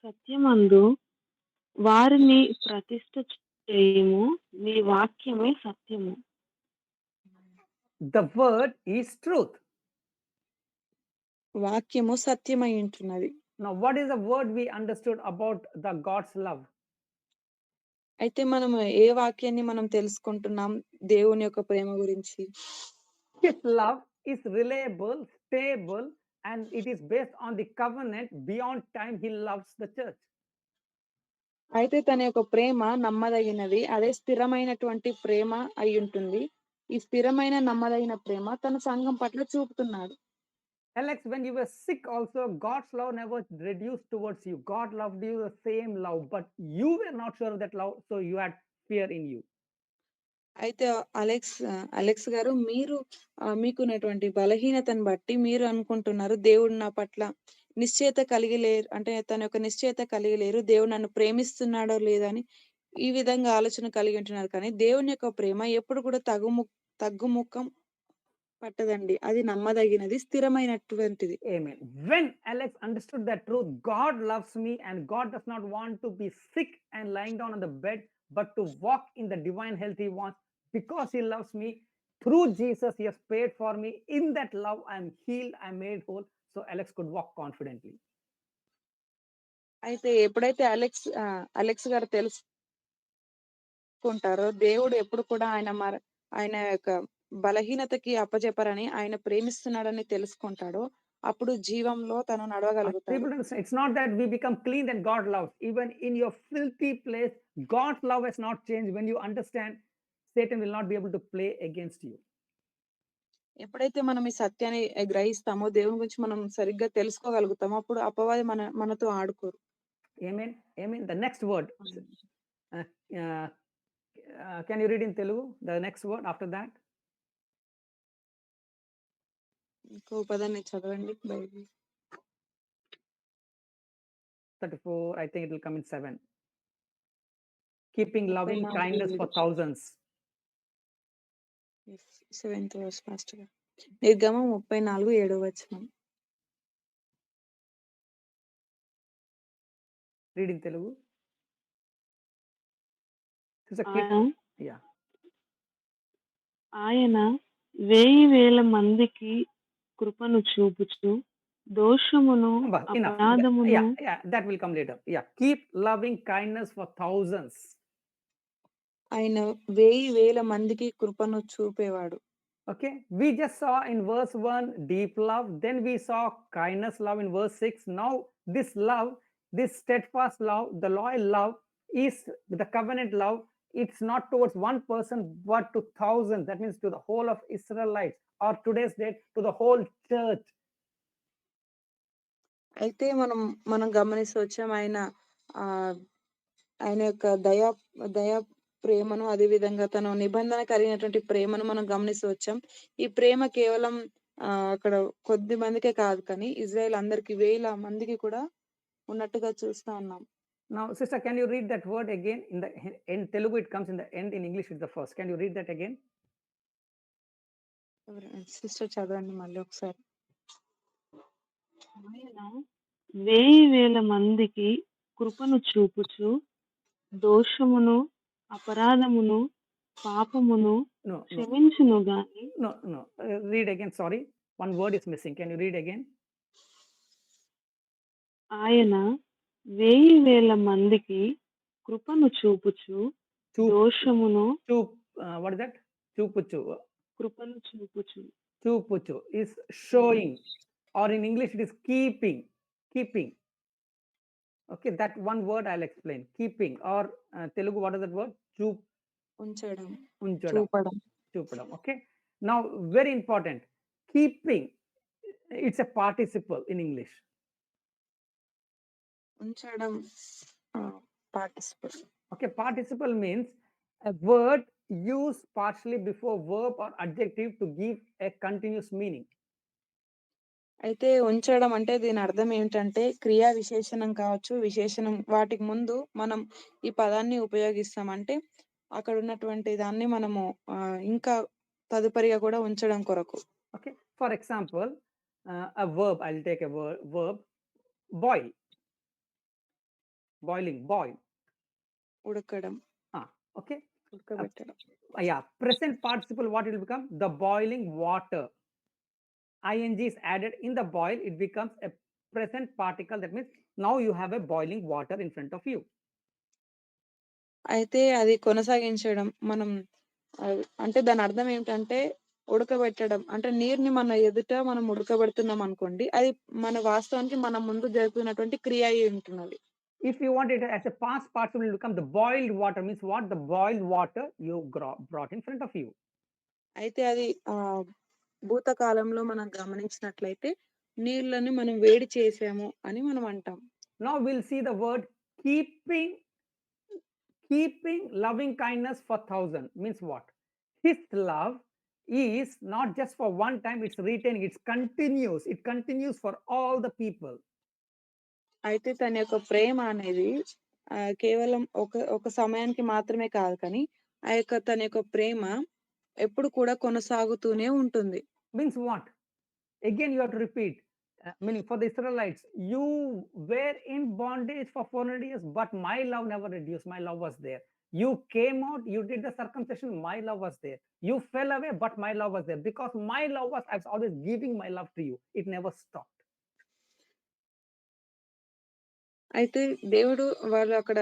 సత్యమందు వారిని ప్రతిష్ఠ చేయము, నీ వాక్యమే సత్యము. The word is truth. వాక్యము సత్యమై ఉంటున్నది. Now, what is the word we understood about the God's love? అయితే మనం ఏ వాక్యాన్ని మనం తెలుసుకుంటున్నాం దేవుని యొక్క ప్రేమ గురించి? His love is reliable, stable, and it is based on the covenant. Beyond time, He loves the church. అయితే తన యొక్క ప్రేమ నమ్మదగినది, అదే స్థిరమైనటువంటి ప్రేమ అయి ఉంటుంది. ఈ స్థిరమైన నమ్మదగిన ప్రేమ తన సంఘం పట్ల చూపుతున్నాడు. Alex, when you were sick also, God's love never reduced towards you. God loved you the same love, but you were not sure of that love, so you had fear in you. అయితే అలెక్స్ గారు, మీరు మీకున్నటువంటి బలహీనతను బట్టి మీరు అనుకుంటున్నారు దేవుడు నా పట్ల నిశ్చయత కలిగి లేరు, అంటే తన యొక్క నిశ్చయత కలిగి లేరు, దేవుడు నన్ను ప్రేమిస్తున్నాడో లేదని ఈ విధంగా ఆలోచన కలిగి ఉంటున్నారు. కానీ దేవుని యొక్క ప్రేమ ఎప్పుడు కూడా తగ్గుముఖం పట్టదండి. అది నమ్మదగినది, స్థిరమైనటువంటిది. Amen. When Alex understood that truth, God loves me and God does not want to be sick and lying down on the bed, but to walk in the divine health He wants. Because He loves me, through Jesus, He has paid for me. In that love, I am healed, I am made whole. So Alex could walk confidently. అయితే ఎప్పుడైతే అలెక్స్ గారు తెలుసుకుంటారో దేవుడు ఎప్పుడు కూడా ఆయన యొక్క బలహీనతకి అప్పచెప్పరని, ఆయన ప్రేమిస్తున్నాడని తెలుసుకుంటాడో అప్పుడు జీవంలో తను నడవగలుగుతాడు. It's not that we become clean and God loves. Even in your filthy place, God's love has not changed. When you understand, Satan will not be able to play against you. ఎప్పుడైతే మనం ఈ సత్యాన్ని గ్రహిస్తామో, దేవుని గురించి మనం సరిగ్గా తెలుసుకోగలుగుతామో, అప్పుడు అపవాది మనతో ఆడుకోరు. Amen. Amen. The next word. Can you read in Telugu? The next word after that. ఇంకో పదాన్ని చదవండి Bible. 34, I think it will come in 7. Keeping loving kindness for thousands. Yes, 7th verse fast గా. నిర్గమం 34:7. Read in Telugu. Yeah. ఆయన 1000 మందికి కృపను చూపుచు దోషమును అపరాధమును. Yeah, that will come later. Yeah, keep loving kindness for thousands. ఆయన 1000 మందికి కృపను చూపేవాడు. Okay, we just saw in verse 1 deep love, then we saw kindness love in verse 6. Now this love, this steadfast love, the loyal love is the covenant love. It's not towards one person but to thousands. That means to the whole of Israelites, or today's date to the whole church. అయితే మనం గమనిస్తూ వచ్చాం ఆహ్, ఆయన యొక్క దయా ప్రేమను, అదే విధంగా తన నిబంధన కలిగినటువంటి ప్రేమను మనం గమనిస్తూ వచ్చాం. ఈ ప్రేమ కేవలం అక్కడ కొద్ది మందికే కాదు, కానీ ఇజ్రాయెల్ అందరికి 1000 మందికి కూడా ఉన్నట్టుగా చూస్తా ఉన్నాం. Now, sister, can you read that word again? In Telugu it comes in the end, in English it's the first. Can you read that again? Sister చదవండి మళ్ళీ ఒకసారి. ఆయన 1000 మందికి కృపను చూపుచు దోషమును అపరాధమును పాపమును No. క్షమించును గాని. No. Read again. Sorry, one word is missing. Can you read again? ఆయన 1000 మందికి కృపను చూపుచు దోషమును. What is that? Chupuchu. కృపను చూపుచు. Chupuchu is showing, or in English it is keeping. Okay, that one word I'll explain. Keeping, or Telugu, what is that word? ఉంచడం, Unchadam. Chupadam. Okay. Now, very important. Keeping, it's a participle in English. ఉంచడం participle. Okay, participle means a word used partially before verb or adjective to give a continuous meaning. అయితే ఉంచడం అంటే దీని అర్థం ఏమిటంటే క్రియా విశేషణం కావచ్చు, విశేషణం వాటికి ముందు మనం ఈ పదాన్ని ఉపయోగిస్తాం. అంటే అక్కడ ఉన్నటువంటి దాన్ని మనము ఇంకా తదుపరిగా కూడా ఉంచడం కొరకు. Okay, for example, a verb, I'll take a verb, boil. Boiling, boil. ఉడకడం. Okay. ఉడకబెట్టడం. Yeah, present participle, what it will become? The boiling water. ing is added in the boil, it becomes a present particle. That means now you have a boiling water in front of you. అయితే అది కొనసాగించడం మనం అంటే దాని అర్థం ఏమిటంటే ఉడకబెట్టడం. అంటే నీరుని మన ఎదుట మనం ఉడకబెడుతున్నాం అనుకోండి, అది మన వాస్తవానికి మన ముందు జరుగుతున్నటువంటి క్రియ అయి ఉంటున్నది. If you want it as a past participle, it will become the boiled water. Means what? The boiled water you brought in front of you. అయితే అది భూతకాలంలో మనం గమనించినట్లయితే నీళ్ళని మనం వేడి చేసాము అని మనం అంటాం. Now we'll see the word keeping loving kindness for 1,000 means what? His love is not just for one time, it's retaining, it's continuous. It continues for all the people. అయితే తన యొక్క ప్రేమ అనేది కేవలం ఒక సమయానికి మాత్రమే కాదు, కానీ తన యొక్క ప్రేమ ఎప్పుడు కూడా కొనసాగుతూనే ఉంటుంది. Means what? Again you have to repeat. Meaning for the Israelites, you were in bondage for 400 years, but my love never reduced. My love was there. You came out, you did the circumcision, my love was there. You fell away, but my love was there. Because my love was, I was always giving my love to you. It never stopped. అయితే దేవుడు వాళ్ళు అక్కడ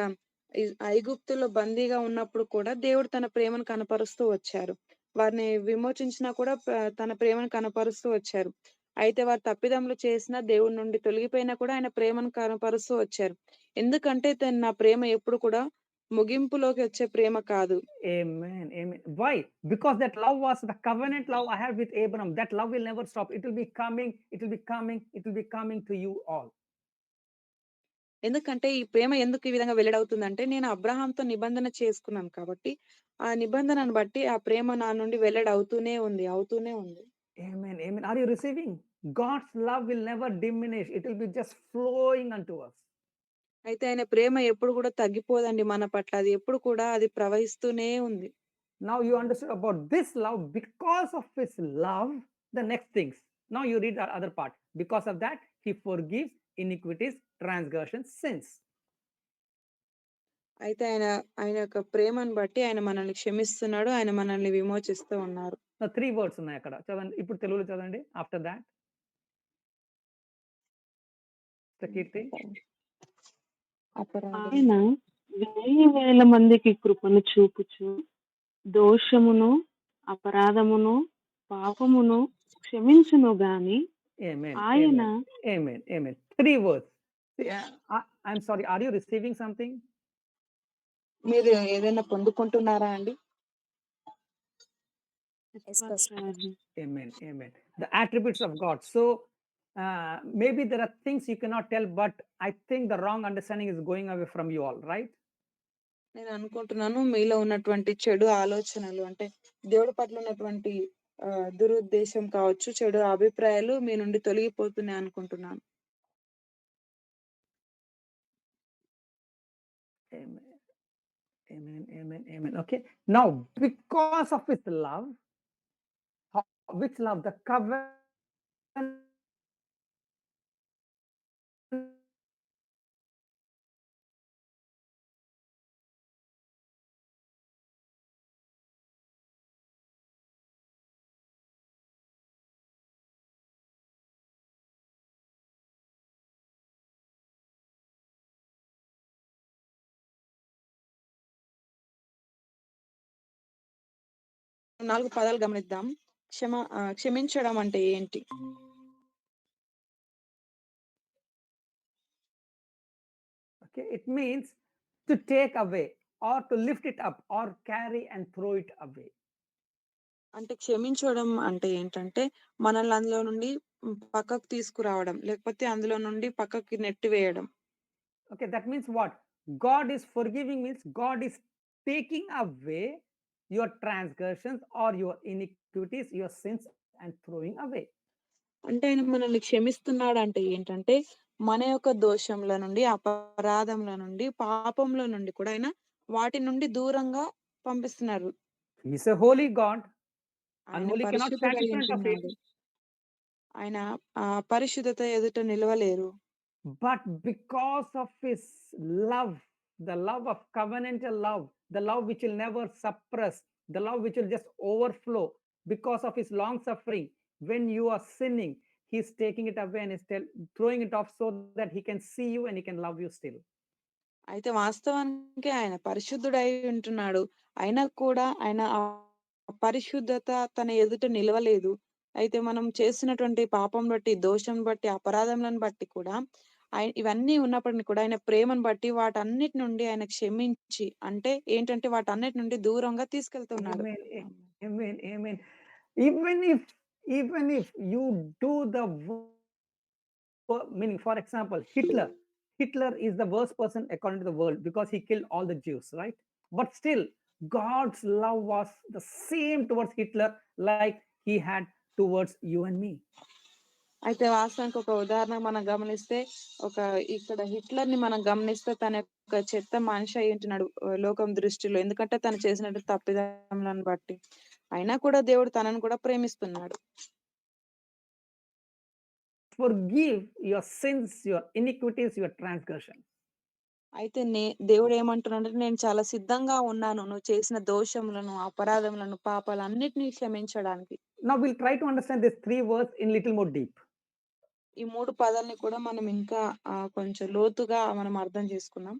ఐగుప్తులో బందీగా ఉన్నప్పుడు కూడా దేవుడు తన ప్రేమను కనపరుస్తూ వచ్చారు. వారిని విమోచించినా కూడా తన ప్రేమను కనపరుస్తూ వచ్చారు. అయితే వారు తప్పిదములు చేసినా, దేవుడి నుండి తొలగిపోయినా కూడా ఆయన ప్రేమను కనపరుస్తూ వచ్చారు. ఎందుకంటే నా ప్రేమ ఎప్పుడు కూడా ముగింపులోకి వచ్చే ప్రేమ కాదు. Amen. Why? Because that love was the covenant love I had with Abraham. That love will never stop. It will be coming to you all. ఎందుకంటే ఈ ప్రేమ ఎందుకు ఈ విధంగా వెల్లడవుతుందంటే, నేను అబ్రహాంతో నిబంధన చేసుకున్నాను కాబట్టి, ఆ నిబంధనను బట్టి ఆ ప్రేమ నా నుండి వెల్లడవుతూనే ఉంది. Amen. Are you receiving? God's love will never diminish. It will be just flowing unto us. అయితే ఆయన ప్రేమ ఎప్పుడు కూడా తగ్గిపోదండి మన పట్ల. అది ఎప్పుడు కూడా అది ప్రవహిస్తూనే ఉంది. Now you understood about this love. Because of his love, the next things. Now you read the other part. Because of that, he forgives iniquities, transgressions, sins. అయితే ఆయన యొక్క ప్రేమను బట్టి ఆయన మనల్ని క్షమిస్తున్నాడు. ఆయన మనల్ని విమోచిస్తూ ఉన్నారు. 3 words ఉన్నాయి అక్కడ. చదవండి, ఇప్పుడు తెలుగులో చదవండి. ఆఫ్టర్ దాట్ ఆయన 1000 మందికి కృపను చూపుచు దోషమును అపరాధమును పాపమును క్షమించును గాని Amen. ఆయన Amen. Amen. Amen. 3 words. I'm sorry. Are you receiving something? మీరు ఏదైనా పొందుకుంటున్నారా అండి? Yes, Pastor. Amen. Amen. The attributes of God. So maybe there are things you cannot tell, but I think the wrong understanding is going away from you all, right? నేను అనుకుంటున్నాను మీలో ఉన్నటువంటి చెడు ఆలోచనలు అంటే దేవుడి పట్ల ఉన్నటువంటి దురుద్దేశం కావచ్చు, చెడు అభిప్రాయాలు మీ నుండి తొలగిపోతున్నాయి అనుకుంటున్నాను. Amen. Amen. Amen. Amen. Okay. Now, because of his love, which love? The covenant. నాలుగు పదాలు గమనిద్దాం. క్షమించడం అంటే ఏంటి? Okay, it means to take away or to lift it up or carry and throw it away. అంటే క్షమించడం అంటే ఏంటంటే మనల్ని అందులో నుండి పక్కకు తీసుకురావడం, లేకపోతే అందులో నుండి పక్కకి నెట్టివేయడం. Okay, that means what? God is forgiving means God is taking away your transgressions or your iniquities, your sins, and throwing away. అంటే ఆయన మనల్ని క్షమిస్తున్నాడు అంటే ఏంటంటే మన యొక్క దోషంల నుండి, అపరాధంల నుండి, పాపంలో నుండి కూడా ఆయన వాటి నుండి దూరంగా పంపిస్తున్నారు. He is a holy God. ఆయన Unholy cannot stand పరిశుద్ధుడై in front of ఉంటున్నాడు. him. ఆయన పరిశుద్ధత ఎదుట నిలవలేరు. But because of his love, the love of covenantal love, the love which will never suppress, the love which will just overflow, because of his long suffering, when you are sinning, he's taking it away and is throwing it off so that he can see you and he can love you still. అయితే వాస్తవానికి ఆయన పరిశుద్ధుడై ఉంటున్నాడు. అయినా కూడా ఆయన పరిశుద్ధత తన ఎదుట నిలవలేదు. అయితే మనం చేసినటువంటి పాపం బట్టి, దోషం బట్టి, అపరాధములను బట్టి కూడా ఇవన్నీ ఉన్నప్పటిని కూడా ఆయన ప్రేమను బట్టి వాటన్నిటి నుండి ఆయన క్షమించి, అంటే ఏంటంటే వాటన్నిటి నుండి దూరంగా తీసుకెళ్తున్నాడు. Amen. Amen. Amen. Even if you do the meaning, for example, Hitler is the worst person according to the world because he killed all the Jews, right? But still God's love was the same towards Hitler like he had towards you and me. అయితే వాస్తవానికి ఒక ఉదాహరణ మనం గమనిస్తే ఇక్కడ హిట్లర్ ని మనం గమనిస్తే తన యొక్క చెత్త మనిషి అయి ఉంటున్నాడు లోకం దృష్టిలో. ఎందుకంటే తను చేసినట్టు తప్పిదములను బట్టి. అయినా కూడా దేవుడు తనను కూడా ప్రేమిస్తున్నాడు. Forgive your sins, your iniquities, your transgressions. అయితే దేవుడు ఏమంటున్నాడంటే నేను చాలా సిద్ధంగా ఉన్నాను నువ్వు చేసిన దోషములను, అపరాధములను, పాపాలన్నిటిని క్షమించడానికి. Now we'll try to understand these 3 words in little more deep. ఈ 3 పదాలని కూడా మనం ఇంకా కొంచెం లోతుగా మనం అర్థం చేసుకుందాం.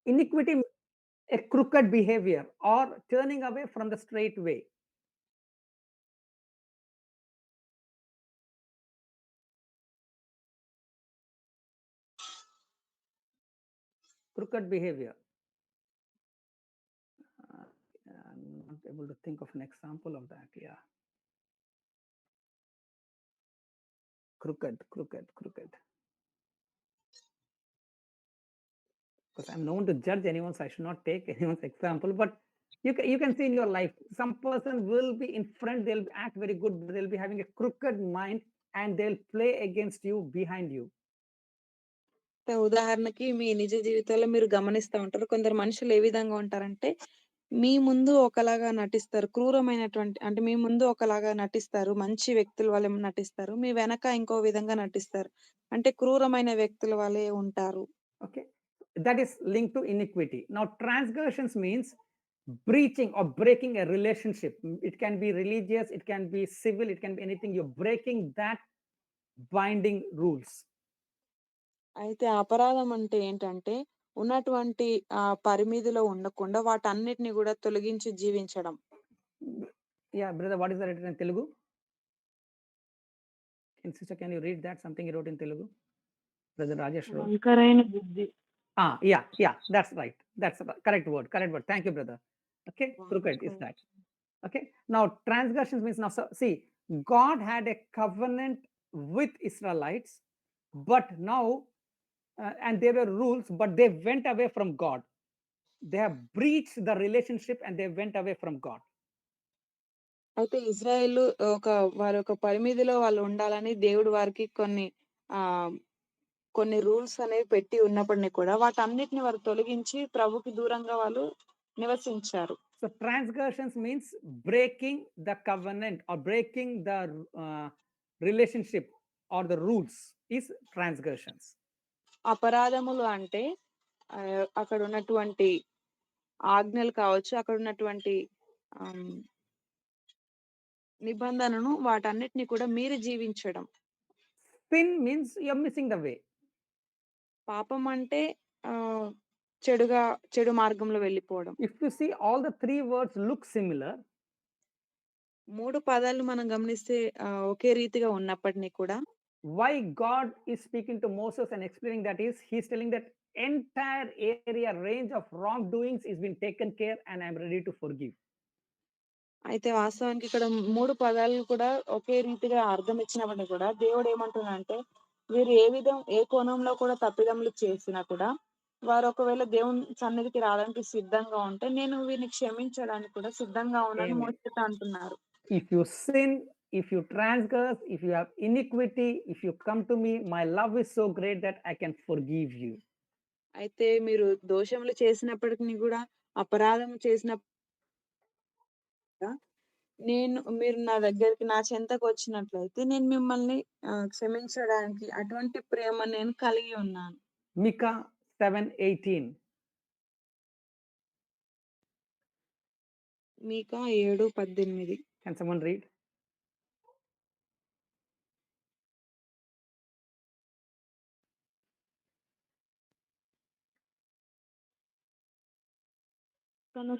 Iniquity, a crooked behavior or turning away from the straight way. Crooked behavior. I'm not able to think of an example of that. Yeah. Crooked. Because I'm known to judge anyone, so I should not take anyone's example. But you can see in your life, some person will be in front, they'll act very good, but they'll be having a crooked mind and they'll play against you behind you. ఉదాహరణకి మీ నిజ జీవితంలో మీరు గమనిస్తూ ఉంటారు. కొందరు మనుషులు ఏ విధంగా ఉంటారంటే మీ ముందు ఒకలాగా నటిస్తారు. క్రూరమైనటువంటి అంటే మీ ముందు ఒకలాగా నటిస్తారు. మంచి వ్యక్తుల వలె నటిస్తారు. మీ వెనక ఇంకో విధంగా నటిస్తారు. అంటే క్రూరమైన వ్యక్తుల వలె ఉంటారు. Okay. That is linked to iniquity. Now, transgressions means breaching or breaking a relationship. It can be religious, it can be civil, it can be anything. You're breaking that binding rules. అయితే అపరాధం అంటే ఏంటంటే ఉన్నటువంటి పరిమితిలో ఉండకుండా వాటన్నిటిని గూడా తొలగించి జీవించడం. Yeah, brother, what is the written in Telugu? Sister, can you read that? Something he wrote in Telugu? Brother Rajesh wrote. వంకరైన బుద్ధి. Yeah, that's right. That's the correct word. Thank you, brother. Okay, crooked is that. Okay, now transgressions means now, see, God had a covenant with Israelites, but now, and there were rules, but they went away from God. They have breached the relationship and they went away from God. అయితే ఇజ్రాయేలు వారి యొక్క పరిమితిలో వాళ్ళు ఉండాలని దేవుడు వారికి కొన్ని రూల్స్ అనేవి పెట్టి ఉన్నప్పటిని కూడా వాటన్నిటిని వారు తొలగించి ప్రభుకి దూరంగా వాళ్ళు నివసించారు. So transgressions means breaking the covenant or breaking the relationship or the rules is transgressions. అపరాధములు అంటే అక్కడ ఉన్నటువంటి ఆజ్ఞలు కావచ్చు, అక్కడ ఉన్నటువంటి నిబంధనను వాటన్నిటిని కూడా మీరు జీవించడం. Sin means you're missing the way. పాపం అంటే చెడు మార్గంలో వెళ్ళిపోవడం. If you see, all the three words look similar. 3 పదాలు మనం గమనిస్తే ఒకే రీతిగా ఉన్నప్పటిని కూడా why God is speaking to Moses and explaining that is, he's telling that entire area range of wrongdoings is been taken care and I'm ready to forgive. అయితే వాస్తవానికి ఇక్కడ 3 పదాలు కూడా ఒకే రీతిగా అర్థం ఇచ్చినప్పటిని కూడా దేవుడు ఏమంటున్నాడంటే వీరు ఏ కోణంలో కూడా తప్పిదములు చేసినా కూడా వారు ఒకవేళ దేవుని సన్నిధికి రావడానికి సిద్ధంగా ఉంటే నేను వీరిని క్షమించడానికి కూడా సిద్ధంగా ఉన్నాను మోసేతో అంటున్నారు. If you sin, if you transgress, if you have iniquity, if you come to me, my love is so great that I can forgive you. అయితే మీరు దోషములు చేసినప్పటికీ కూడా అపరాధం చేసిన మీరు నా దగ్గరికి నా చెంతకు వచ్చినట్లయితే నేను మిమ్మల్ని క్షమించడానికి అటువంటి ప్రేమ నేను కలిగి ఉన్నాను. Micah 7:18. Micah 7:18. Can someone read? తన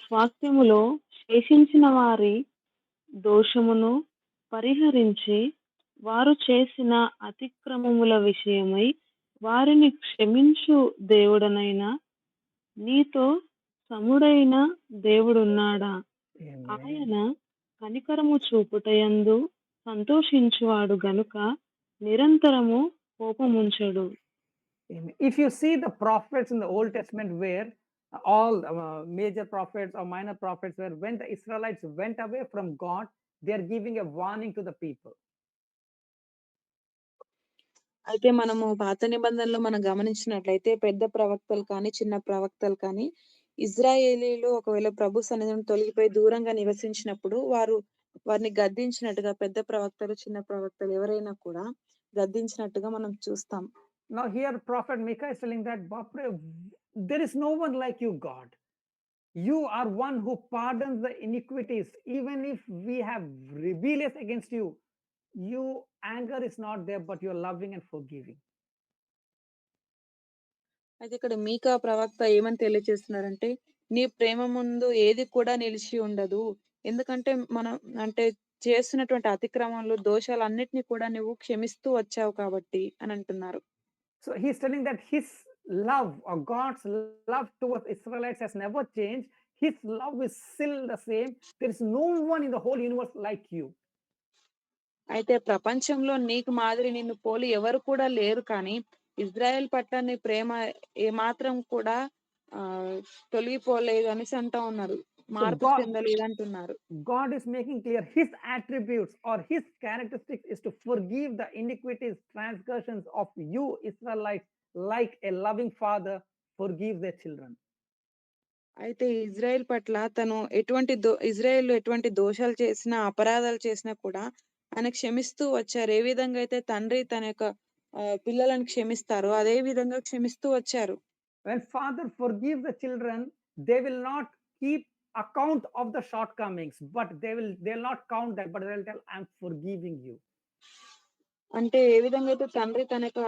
స్వాస్థ్యములో శేషించిన వారి దోషమును పరిహరించి వారు చేసిన అతిక్రమముల విషయమై వారిని క్షమించు దేవుడనైన నీతో సముడైన దేవుడున్నాడా? ఆయన కనికరము చూపుటయందు సంతోషించువాడు గనుక నిరంతరము కోపముంచడు. If you see the prophets in the Old Testament, where all major prophets or minor prophets were, when the Israelites went away from God, they are giving a warning to the people. అయితే మనము పాత నిబంధనలో మనం గమనించినట్లయితే పెద్ద ప్రవక్తలు కానీ చిన్న ప్రవక్తలు కానీ ఇజ్రాయేలీలు ఒకవేళ ప్రభు సన్నిధిని తొలగిపోయి దూరంగా నివసించినప్పుడు వారిని గద్దించినట్టుగా పెద్ద ప్రవక్తలు చిన్న ప్రవక్తలు ఎవరైనా కూడా గద్దించినట్టుగా మనం చూస్తాం. Now here prophet Micah is telling that there is no one like you, God. You are one who pardons the iniquities. Even if we have rebellious against you, your anger is not there, but you're loving and forgiving. అయితే ఇక్కడ మీకా ప్రవక్త ఏమని తెలియజేస్తున్నారంటే నీ ప్రేమ ముందు ఏది కూడా నిలిచి ఉండదు. ఎందుకంటే మనం చేస్తున్నటువంటి అతిక్రమాలు దోషాలన్నిటిని కూడా నువ్వు క్షమిస్తూ వచ్చావు కాబట్టి అని అంటున్నారు. So he's telling that his love or God's love towards Israelites has never changed. His love is still the same. There is no one in the whole universe like you. అయితే ప్రపంచంలో నీకు మాదిరి నిన్ను పోలి ఎవరు కూడా లేరు, కానీ ఇజ్రాయెల్ పట్ల నీ ప్రేమ ఏమాత్రం కూడా తొలగిపోలేదు అనేసి అంటా ఉన్నారు. మార్పు చెందలేదు అంటున్నారు. God is making clear his attributes or his characteristics is to forgive the iniquities, transgressions of you Israelites, like a loving father forgives their children. అయితే ఇజ్రాయెల్ పట్ల తను ఇజ్రాయెల్ ఎటువంటి దోషాలు చేసినా అపరాధాలు చేసినా కూడా ఆయన క్షమిస్తూ వచ్చారు. ఏ విధంగా అయితే తండ్రి తన యొక్క పిల్లలను క్షమిస్తారో అదే విధంగా క్షమిస్తూ వచ్చారు. When father forgives the children, they will not keep account of the shortcomings, but they'll not count that, but they'll tell, I'm forgiving you. అంటే ఏ విధంగా అయితే తండ్రి తన యొక్క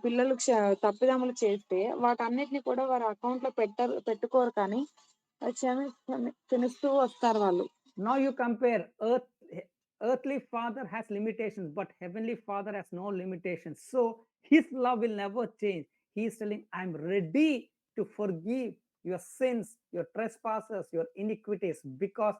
పిల్లలు తప్పిదములు చేస్తే వాటన్నిటిని కూడా వారి అకౌంట్‌లో పెట్టుకోరు కానీ క్షమిస్తూ వస్తారు వాళ్ళు. Now you compare earthly father has limitations, but heavenly father has no limitations. So his love will never change. He is telling, I'm ready to forgive your sins, your trespasses, your iniquities, because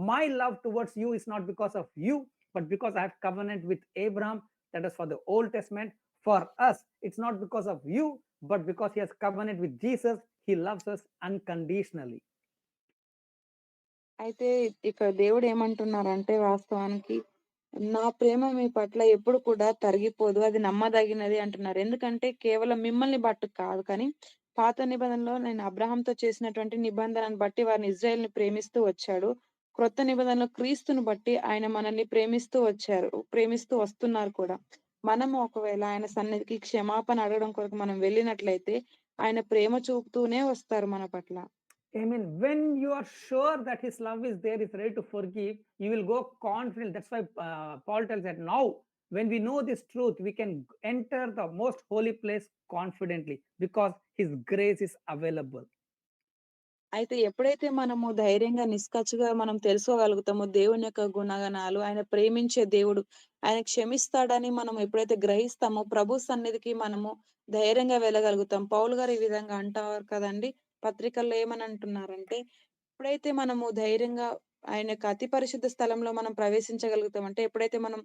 my love towards you is not because of you, but because I have covenant with Abraham. That is for the Old Testament. For us, it's not because of you, but because he has covenant with Jesus. He loves us unconditionally. అయితే ఇక్కడ దేవుడు ఏమంటున్నారంటే వాస్తవానికి, నా ప్రేమ మీ పట్ల ఎప్పుడు కూడా తరిగిపోదు. అది నమ్మదగినది అంటున్నారు. ఎందుకంటే కేవలం మిమ్మల్ని బట్టి కాదు కానీ, పాత నిబంధనలో నేను అబ్రాహాంతో చేసినటువంటి నిబంధనను బట్టి వారిని ఇజ్రాయెల్‌ని ప్రేమిస్తూ వచ్చాడు. క్రొత్త నిబంధనలో క్రీస్తుని బట్టి ఆయన మనల్ని ప్రేమిస్తూ వస్తున్నారు కూడా. మనము ఒకవేళ ఆయన సన్నిధికి క్షమాపణ అడగడం కొరకు మనం వెళ్ళినట్లయితే, ఆయన ప్రేమ చూపుతూనే వస్తారు మన పట్ల. Amen. When you are sure that his love is there, is ready to forgive, you will go confident. That's why Paul tells that now, when we know this truth, we can enter the most holy place confidently because his grace is available. అయితే ఎప్పుడైతే మనము ధైర్యంగా, నిష్కచ్చుగా మనం తెలుసుకోగలుగుతామో దేవుని యొక్క గుణగణాలు, ఆయన ప్రేమించే దేవుడు, ఆయన క్షమిస్తాడని మనం ఎప్పుడైతే గ్రహిస్తామో ప్రభు సన్నిధికి మనము ధైర్యంగా వెళ్ళగలుగుతాం. పౌలు గారు ఈ విధంగా అంటారు కదండీ! పత్రికల్లో ఏమని అంటున్నారంటే, ఎప్పుడైతే మనము ధైర్యంగా ఆయన యొక్క అతి పరిశుద్ధ స్థలంలో మనం ప్రవేశించగలుగుతాం అంటే, ఎప్పుడైతే మనం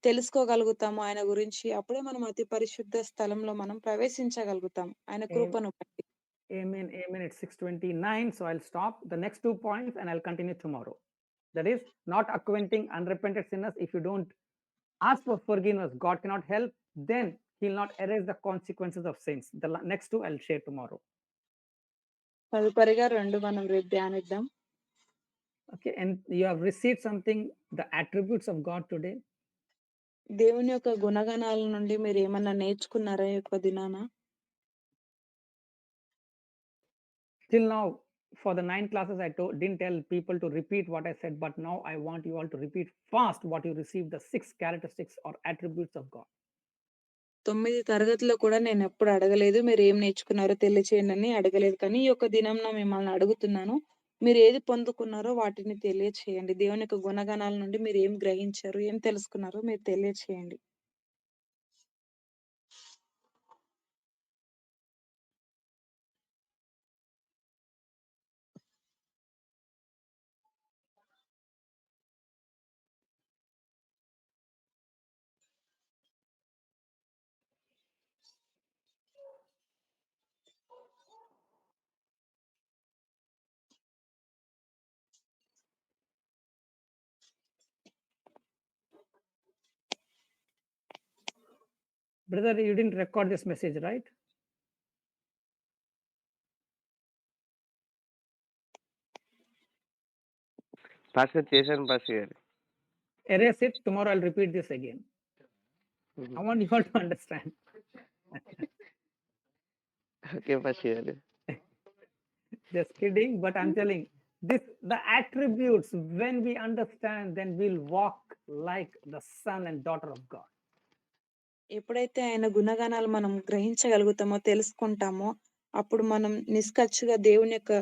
తెలుసుకోగలుగుతామో ఆయన గురించి, అప్పుడే మనం అతి పరిశుద్ధ స్థలంలో మనం ప్రవేశించగలుగుతాం. ఆయన కృపను బట్టి. Amen. Amen. It's 6:29. So I'll stop the next 2 points and I'll continue tomorrow. That is not acquainting unrepented sinners. If you don't ask for forgiveness, God cannot help. Then he'll not erase the consequences of sins. The next 2 I'll share tomorrow. తదుపరిగా 2 మనం రేపు ధ్యానిద్దాం. Okay. And you have received something, the attributes of God today. దేవుని యొక్క గుణగణాల నుండి మీరేమన్నా నేర్చుకున్నారా ఈ యొక్క దినాన? Till now, for the 9 classes, didn't tell people to repeat what I said, but now I want you all to repeat fast what you received, the 6 characteristics or attributes of God. 9 తరగతిలో కూడా నేనెప్పుడు అడగలేదు. మీరేం నేర్చుకున్నారో తెలియచేయండని అడగలేదు. కానీ ఈ యొక్క దినంన మిమ్మల్ని అడుగుతున్నాను. మీరేది పొందుకున్నారో వాటిని తెలియచేయండి. దేవుని యొక్క గుణగణాల నుండి మీరేం గ్రహించారు? ఏం తెలుసుకున్నారో మీరు తెలియచేయండి. Brother, you didn't record this message, right? Pastor చేశాను పాస్టర్ గారు. Erase it. Tomorrow I'll repeat this again. I want you all to understand. Okay pastor గారు. Just kidding, but I'm telling this, the attributes, when we understand, then we'll walk like the son and daughter of God. ఎప్పుడైతే ఆయన గుణగణాలు మనం గ్రహించగలుగుతామో, తెలుసుకుంటామో, అప్పుడు మనం నిష్కచ్చుగా దేవుని యొక్క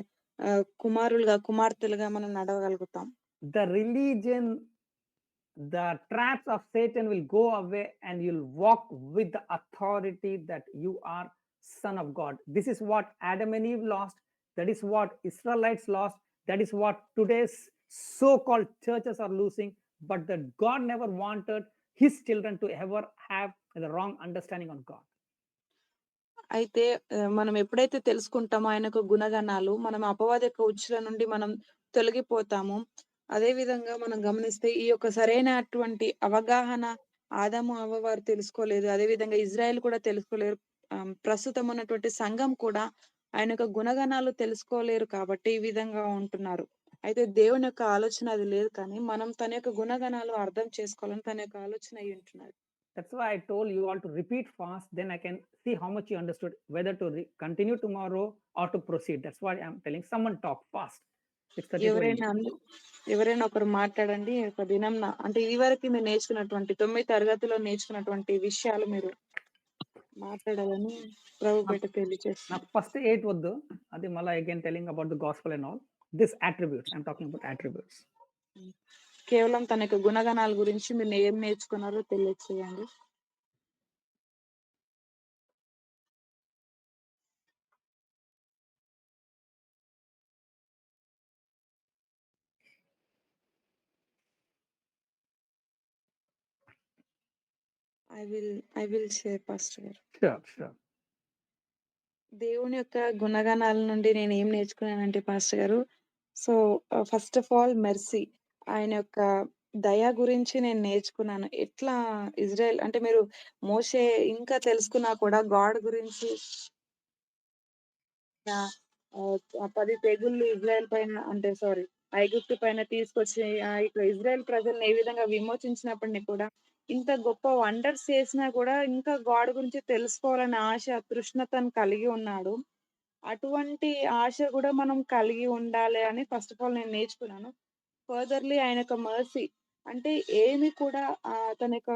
కుమారులుగా, కుమార్తెలుగా మనం నడవగలుగుతాం. The religion, the traps of Satan will go away and you'll walk with the authority that you are son of God. This is what Adam and Eve lost. That is what Israelites lost. That is what today's so-called churches are losing. But that God never wanted his children to ever have the wrong understanding on God. అయితే మనం ఎప్పుడైతే తెలుసుకుంటామో ఆయన యొక్క గుణగణాలు, మనం అపవాది యొక్క ఉచ్చుల నుండి మనం తొలగిపోతాము. అదే విధంగా మనం గమనిస్తే ఈ యొక్క సరైనటువంటి అవగాహన ఆదాము, హవ్వ వారు తెలుసుకోలేదు. అదే విధంగా ఇజ్రాయెల్ కూడా తెలుసుకోలేరు. ప్రస్తుతం ఉన్నటువంటి సంఘం కూడా ఆయన యొక్క గుణగణాలు తెలుసుకోలేరు కాబట్టి ఈ విధంగా ఉంటున్నారు. అయితే దేవుని యొక్క ఆలోచన అది లేదు కానీ మనం తన యొక్క గుణగణాలు అర్థం చేసుకోవాలని తన యొక్క ఆలోచన అయి ఉంటున్నది. That's why I told you all to repeat fast. Then I can see how much you understood, whether to continue tomorrow or to proceed. That's why I'm telling someone talk fast. 6:30 to 8. ఎవరైనా ఒకరు మాట్లాడండి. ఒక దినంన అంటే ఇదివరకు మీరు నేర్చుకున్నటువంటి 9 తరగతిలో నేర్చుకున్నటువంటి విషయాలు మీరు మాట్లాడాలని ప్రభు పేట తెలియజేస్తున్నాను. నాకు ఫస్ట్ 8 వద్దు. అది మళ్ళీ again telling about the gospel and all. This attributes I'm talking about attributes. కేవలం తన యొక్క గుణగణాల గురించి మీరు ఏం నేర్చుకున్నారో తెలియచేయండి. ఐ విల్ షేర్ పాస్టర్ గారు. షూర్. దేవుని యొక్క గుణగణాల నుండి నేను ఏం నేర్చుకున్నానంటే పాస్టర్ గారు, so first of all mercy, ఆయన యొక్క దయ గురించి నేను నేర్చుకున్నాను. ఎట్లా ఇజ్రాయెల్ అంటే మీరు మోషే ఇంకా తెలుసుకున్నా కూడా గాడ్ గురించి ఆహ్, ఆ 10 తెగుళ్ళు ఇజ్రాయెల్ పైన అంటే సారీ ఐగుప్తు పైన తీసుకొచ్చి ఇట్లా ఇజ్రాయెల్ ప్రజల్ని ఏ విధంగా విమోచించినప్పటిని కూడా ఇంత గొప్ప వండర్స్ చేసినా కూడా ఇంకా గాడ్ గురించి తెలుసుకోవాలనే ఆశ, తృష్ణతను కలిగి ఉన్నాడు. అటువంటి ఆశ కూడా మనం కలిగి ఉండాలి అని ఫస్ట్ ఆఫ్ ఆల్ నేను నేర్చుకున్నాను. ఫర్దర్‌లీ ఆయన యొక్క మెర్సీ అంటే ఏమి కూడా తన యొక్క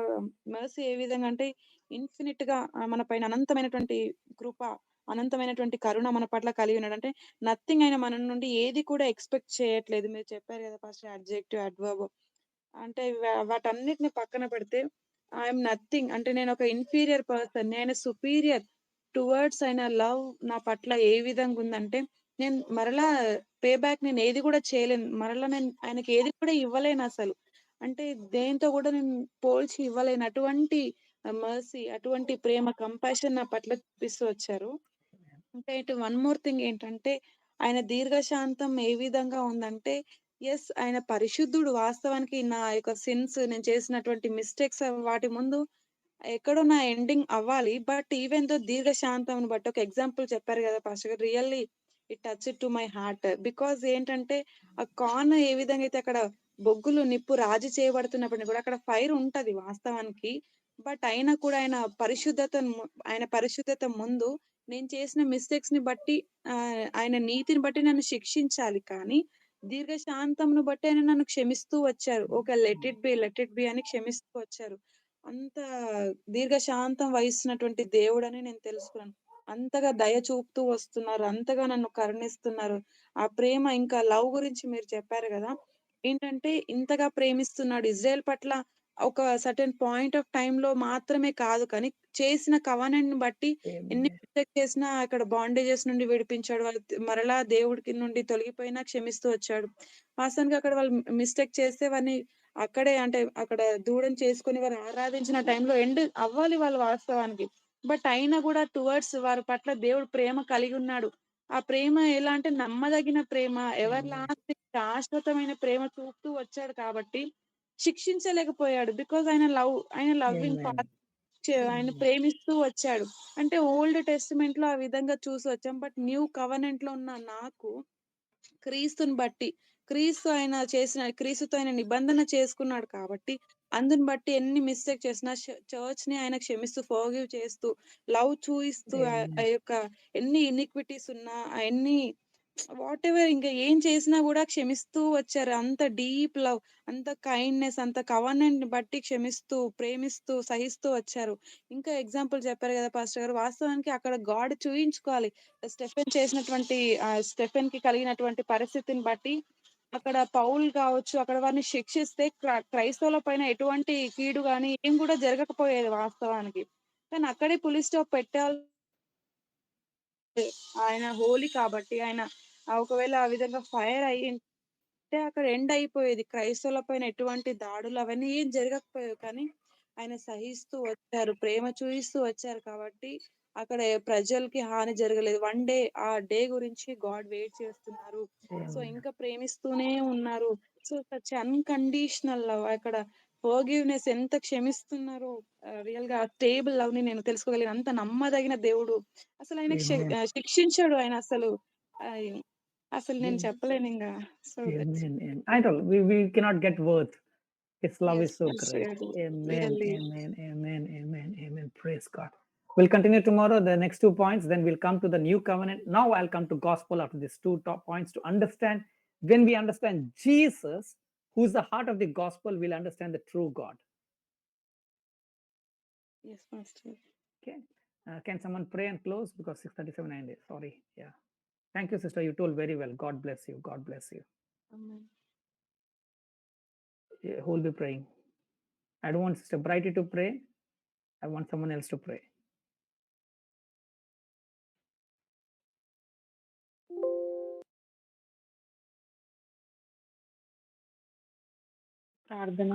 మెర్సీ ఏ విధంగా అంటే ఇన్ఫినిట్‌గా మన పైన అనంతమైనటువంటి కృప, అనంతమైనటువంటి కరుణ మన పట్ల కలిగి ఉన్నాడు. అంటే నథింగ్ ఆయన మన నుండి ఏది కూడా ఎక్స్‌పెక్ట్ చేయట్లేదు. మీరు చెప్పారు కదా ఫస్ట్ అడ్జెక్టివ్, అడ్వర్బ్ అంటే వాటన్నిటిని పక్కన పెడితే ఐయామ్ నథింగ్ అంటే నేను ఒక ఇన్ఫీరియర్ పర్సన్. నేను సుపీరియర్ టువర్డ్స్ ఆయన లవ్ నా పట్ల ఏ విధంగా ఉందంటే నేను మరలా పే బ్యాక్ నేను ఏది కూడా చేయలేను. మరలా నేను ఆయనకి ఏది కూడా ఇవ్వలేనసలు. అంటే దేనితో కూడా నేను పోల్చి ఇవ్వలేను. అటువంటి మెర్సీ, అటువంటి ప్రేమ, కంపాషన్ నా పట్ల చూపిస్తూ వచ్చారు. ఇంకా ఇటు వన్ మోర్ థింగ్ ఏంటంటే, ఆయన దీర్ఘశాంతం ఏ విధంగా ఉందంటే, యెస్ ఆయన పరిశుద్ధుడు. వాస్తవానికి నా యొక్క సిన్స్ నేను చేసినటువంటి మిస్టేక్స్ వాటి ముందు ఎక్కడో నా ఎండింగ్ అవ్వాలి. బట్ ఈవెన్ దో దీర్ఘశాంతంని బట్టి ఒక ఎగ్జాంపుల్ చెప్పారు గదా! పాస్టర్ గారు. Really it touched to my heart. Because ఏంటంటే, ఆ కార్న్ ఏ విధంగా అయితే అక్కడ బొగ్గులు, నిప్పు రాజీ చేయబడుతున్నప్పటిని కూడా అక్కడ ఫైర్ ఉంటది వాస్తవానికి. బట్ అయినా కూడా ఆయన పరిశుద్ధత ముందు నేను చేసిన మిస్టేక్స్‌ని బట్టి ఆయన నీతిని బట్టి నన్ను శిక్షించాలి. కానీ దీర్ఘశాంతంను బట్టి ఆయన నన్ను క్షమిస్తూ వచ్చారు. ఓకే. లెట్ ఇట్ బి అని క్షమిస్తూ వచ్చారు. అంత దీర్ఘశాంతం వహిస్తున్నటువంటి దేవుడని నేను తెలుసుకున్నాను. అంతగా దయ చూపుతూ వస్తున్నారు. అంతగా నన్ను కరుణిస్తున్నారు. ఆ ప్రేమ ఇంకా లవ్ గురించి మీరు చెప్పారు గదా! ఏంటంటే ఇంతగా ప్రేమిస్తున్నాడు. ఇజ్రాయెల్ పట్ల ఒక సర్టెన్ పాయింట్ ఆఫ్ టైమ్‌లో మాత్రమే కాదు కానీ చేసిన కవనెంట్‌ని బట్టి ఎన్ని మిస్టేక్ చేసినా అక్కడ బాండేజెస్ నుండి విడిపించాడు. వాళ్ళు మరలా దేవుడికి నుండి తొలగిపోయినా క్షమిస్తూ వచ్చాడు. వాస్తవానికి అక్కడ వాళ్ళు మిస్టేక్ చేస్తే వారిని అక్కడే అంటే అక్కడ దూడని చేసుకొని వారు ఆరాధించిన టైంలో ఎండ్ అవ్వాలి వాళ్ళు వాస్తవానికి. బట్ అయినా గూడా టువర్డ్స్ వారి పట్ల దేవుడు ప్రేమ కలిగి ఉన్నాడు. ఆ ప్రేమ ఎలా అంటే నమ్మదగిన ప్రేమ, ఎవర్ లాస్టింగ్ శాశ్వతమైన ప్రేమ చూపుతూ వచ్చాడు కాబట్టి శిక్షించలేకపోయాడు. బికాజ్ ఆయన లవ్వింగ్ ఫాదర్. ఆయన ప్రేమిస్తూ వచ్చాడు. అంటే ఓల్డ్ టెస్టమెంట్‌లో ఆ విధంగా చూసి వచ్చాం. బట్ న్యూ కవెనెంట్‌లో ఉన్న నాకు క్రీస్తుని బట్టి, క్రీస్తుతో ఆయన నిబంధన చేసుకున్నాడు కాబట్టి, అందుని బట్టి ఎన్ని మిస్టేక్ చేసినా చర్చ్‌ని ఆయన క్షమిస్తూ, ఫర్‌గివ్ చేస్తూ, లవ్ చూయిస్తూ ఆ యొక్క ఎన్ని ఇనిక్విటీస్ ఉన్నా, ఎన్ని వాటెవర్ ఇంకా ఏం చేసినా గూడా క్షమిస్తూ వచ్చారు. అంత డీప్ లవ్, అంత కైండ్‌నెస్, అంత కవనెంట్‌ని బట్టి క్షమిస్తూ, ప్రేమిస్తూ, సహిస్తూ వచ్చారు. ఇంకా ఎగ్జాంపుల్ చెప్పారు గదా! పాస్టర్ గారు. వాస్తవానికి అక్కడ గాడ్ చూయించుకోవాలి. స్టెఫెన్‌కి కలిగినటువంటి పరిస్థితిని బట్టి అక్కడ పౌలు కావచ్చు, అక్కడ వారిని శిక్షిస్తే క్రైస్తవుల పైన ఎటువంటి కీడు గాని ఏం గూడా జరగకపోయేది వాస్తవానికి. కానీ అక్కడే పులి స్టాప్ పెట్టాలి. ఆయన హోలీ కాబట్టి ఆయన ఒకవేళ ఆ విధంగా ఫైర్ అయ్యుంటే అక్కడ ఎండ్ అయిపోయేది. క్రైస్తవుల పైన ఎటువంటి దాడులు అవన్నీ ఏం జరగకపోయేవి. కానీ ఆయన సహిస్తూ వచ్చారు. ప్రేమ చూయిస్తూ వచ్చారు కాబట్టి అక్కడ ప్రజలకి హాని జరగలేదు. వన్ డే ఆ డే గురించి గాడ్ వెయిట్ చేస్తున్నారు. సో ఇంకా ప్రేమిస్తూనే ఉన్నారు. సో సచ్ అన్‌కండీషనల్ లవ్ అక్కడ ఫర్‌గివ్‌నెస్ ఎంత క్షమిస్తున్నారో రియల్‌గా స్టేబుల్ లవ్‌ని నేను తెలుసుకోగలిగాను. అంత నమ్మదగిన దేవుడు. అసలు ఆయనకి శిక్షించడు ఆయన అసలు. ఆహ్, అసలు నేను చెప్పలేనింగా. So that's I told we cannot get worth. His love is yes so pastor great. గారు. Amen. Really Amen. Praise God. We'll continue tomorrow the next 2 points. Then we'll come to the new covenant. Now I'll come to gospel after these 2 top points to understand When we understand Jesus, who's the heart of the gospel, we'll understand the true God. Yes, Pastor. Okay. Can someone pray and close? Because 6:37 ended. Sorry. Yeah. Thank you, sister. You told very well. God bless you. God bless you. Amen. Yeah, who will be praying? I don't want Sister Brighty to pray. I want someone else to pray. ప్రార్థన.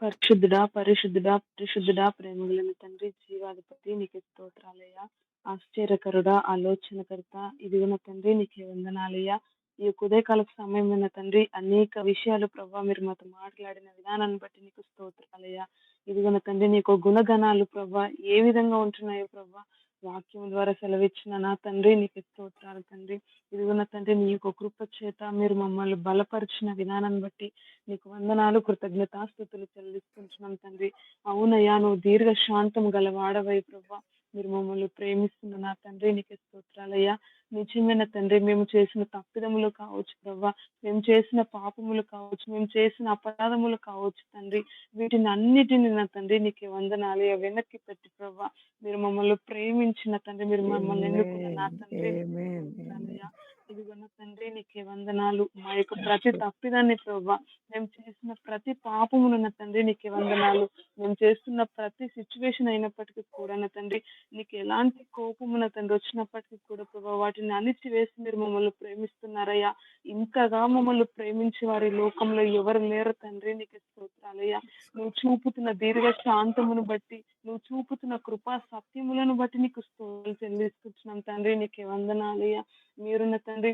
పరిశుద్ధుడా పరిశుద్ధుడా పరిశుద్ధుడా ప్రేమగలిగిన తండ్రి జీవాధిపతి నీకు స్తోత్రాలయ్యా. ఆశ్చర్యకరుడా ఆలోచనకర్త ఇదిగున తండ్రి నీకు వందనాలయ్యా. ఈ ఉదయకాల సమయమైన తండ్రి అనేక విషయాలు ప్రభా మీరు మాతో మాట్లాడిన విధానాన్ని బట్టి నీకు స్తోత్రాలయ్యా. ఇదిగున తండ్రి నీకు గుణగణాలు ప్రభా ఏ విధంగా ఉంటున్నాయో ప్రభా వాక్యం ద్వారా సెలవిచ్చిన నా తండ్రి నీకు స్తోత్రాలు తండ్రి. ఇదిగున తండ్రి నీ యొక్క కృప చేత మీరు మమ్మల్ని బలపరిచిన విధానాన్ని బట్టి నీకు వందనాలు కృతజ్ఞతాస్తుతులు చెల్లిస్తుంటున్నాం తండ్రి. అవునయ్యా నువ్వు దీర్ఘ శాంతం గలవాడవై ప్రభా మీరు మమ్మల్ని ప్రేమిస్తున్న నా తండ్రి నీకు స్తోత్రాలయ్యా. నిజమైన తండ్రి మేము చేసిన తప్పిదములు కావచ్చు ప్రభా, మేము చేసిన పాపములు కావచ్చు, మేము చేసిన అపరాధములు కావచ్చు తండ్రి, వీటిని అన్నిటిని నా తండ్రి నీకు వందనాలయ్యా వెనక్కి పెట్టి ప్రభా మీరు మమ్మల్ని ప్రేమించిన తండ్రి, మీరు మమ్మల్ని ఎన్నుకున్న నా తండ్రి స్తోత్రాలయ్యా. ఇదిగోన తండ్రి నీకే వందనాలు. మా యొక్క ప్రతి తప్పిదాన్ని ప్రభా మేము చేసిన ప్రతి పాపమును నా తండ్రి నీకే వందనాలు. మేము చేస్తున్న ప్రతి సిచ్యువేషన్ అయినప్పటికీ కూడా నా తండ్రి నీకు ఎలాంటి కోపము నా తండ్రి వచ్చినప్పటికీ కూడా ప్రభా వాటిని అణిచివేసి మీరు మమ్మల్ని ప్రేమిస్తున్నారయ్యా. ఇంతగా మమ్మల్ని ప్రేమించే వారి లోకంలో ఎవరు లేరు తండ్రి నీకు స్తోత్రాలయ్యా. నువ్వు చూపుతున్న దీర్ఘ శాంతమును బట్టి, నువ్వు చూపుతున్న కృపా సత్యములను బట్టి నీకు స్తోత్రాలు చెల్లిస్తున్నాం తండ్రి నీకే వందనాలయ్యా. మీరున్న తండ్రి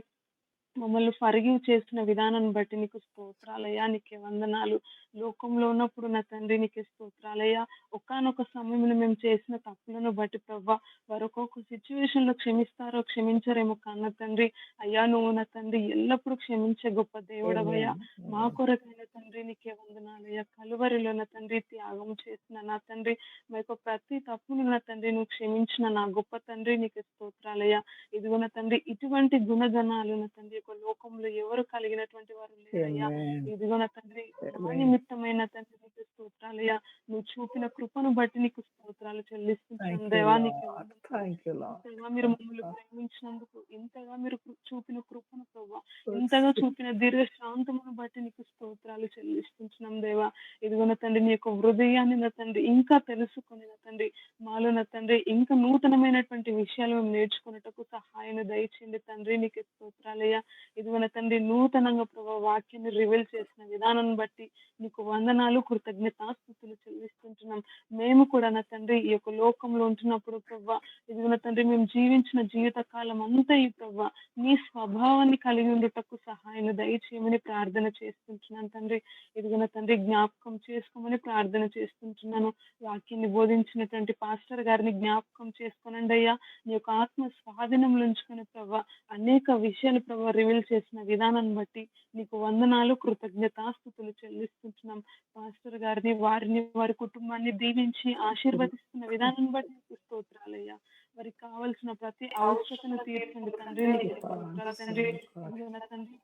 మమ్మల్ని ఫర్గివ్ చేస్తున్న విధానాన్ని బట్టి నీకు స్తోత్రాలయ్యా నీకే వందనాలు. లోకంలో ఉన్నప్పుడు నా తండ్రి నీకే స్తోత్రాలయ్యా. ఒకానొక సమయంలో మేము చేసిన తప్పులను బట్టి ప్రభా వారు ఒక్కొక్క సిచ్యువేషన్ లో క్షమిస్తారో క్షమించరేమో కన్న తండ్రి అయ్యా నువ్వు నా తండ్రి ఎల్లప్పుడూ క్షమించే గొప్ప దేవుడవయ్యా. మా కొరకైన తండ్రి నీకే వందనాలయ్యా. కలువరిలో నా తండ్రి త్యాగం చేసిన నా తండ్రి మా యొక్క ప్రతి తప్పును నా తండ్రి నువ్వు క్షమించిన నా గొప్ప తండ్రి నీకు స్తోత్రాలయ్యా. ఇదిగో నా తండ్రి ఇటువంటి గుణగణాలు నా తండ్రి యొక్క లోకంలో ఎవరు కలిగినటువంటి వారు లేరయ్యా. ఇదిగో నా తండ్రి మా నిమిత్తమైన తండ్రి నీకు స్తోత్రాలయ్యా. నువ్వు చూపిన కృపను బట్టి నీకు స్తోత్రాలు చెల్లిస్తున్నాను దేవా. నీకు ఇంతగా మీరు మమ్మల్ని ప్రేమించినందుకు, ఇంతగా మీరు చూపిన కృపను ప్రభా, ఇంతగా చూపిన దీర్ఘ శాంతమును బట్టి నీకు స్తోత్రాలు చెల్లిస్తున్నాం దేవా. ఇదిగో నా తండ్రి నీ యొక్క హృదయాన్ని నా తండ్రి ఇంకా తెలుసుకొని నా తండ్రి మాలో నా తండ్రి ఇంకా నూతనమైనటువంటి విషయాలు మేము నేర్చుకున్నటకు సహాయం దయచేయండి తండ్రి నీకు స్తోత్రాలయ్యా. ఇదిగో నా తండ్రి నూతనంగా ప్రభావ వాక్యాన్ని రివీల్ చేసిన విధానాన్ని బట్టి నీకు వందనాలు కృతజ్ఞతాస్తుతులు చెల్లిస్తుంటున్నాం. మేము కూడా నా తండ్రి ఈ యొక్క లోకంలో ఉంటున్నప్పుడు ప్రభా ఇదిగో నా తండ్రి మేము జీవించిన జీవిత కాలం అంతా ఈ ప్రభా నీ స్వభావాన్ని కలిగి ఉండటకు సహాయం దయచేయమని ప్రార్థన చేస్తుంటున్నాను తండ్రి. ఇదిగో నా తండ్రి జ్ఞాపకం చేసుకోమని ప్రార్థన చేస్తుంటున్నాను. వాక్యాన్ని బోధించినటువంటి పాస్టర్ గారిని జ్ఞాపకం చేసుకోనండి అయ్యా. నీ యొక్క ఆత్మ స్వాధీనంలో ఉంచుకునే ప్రభా అనేక విషయాలు ప్రభా రివీల్ చేసిన విధానాన్ని బట్టి నీకు వందనాలు కృతజ్ఞతాస్తుతులు చెల్లిస్తుంటున్నాం. పాస్టర్ గారిని వారిని వారి కుటుంబాన్ని దీవించి ఆశీర్వదిస్తున్న విధానాన్ని బట్టి నీకు స్తోత్రాలయ్యా. వారికి కావలసిన ప్రతి అవసరతను తీర్చండి తండ్రి నీకు స్తోత్రాలు తండ్రి. తండ్రి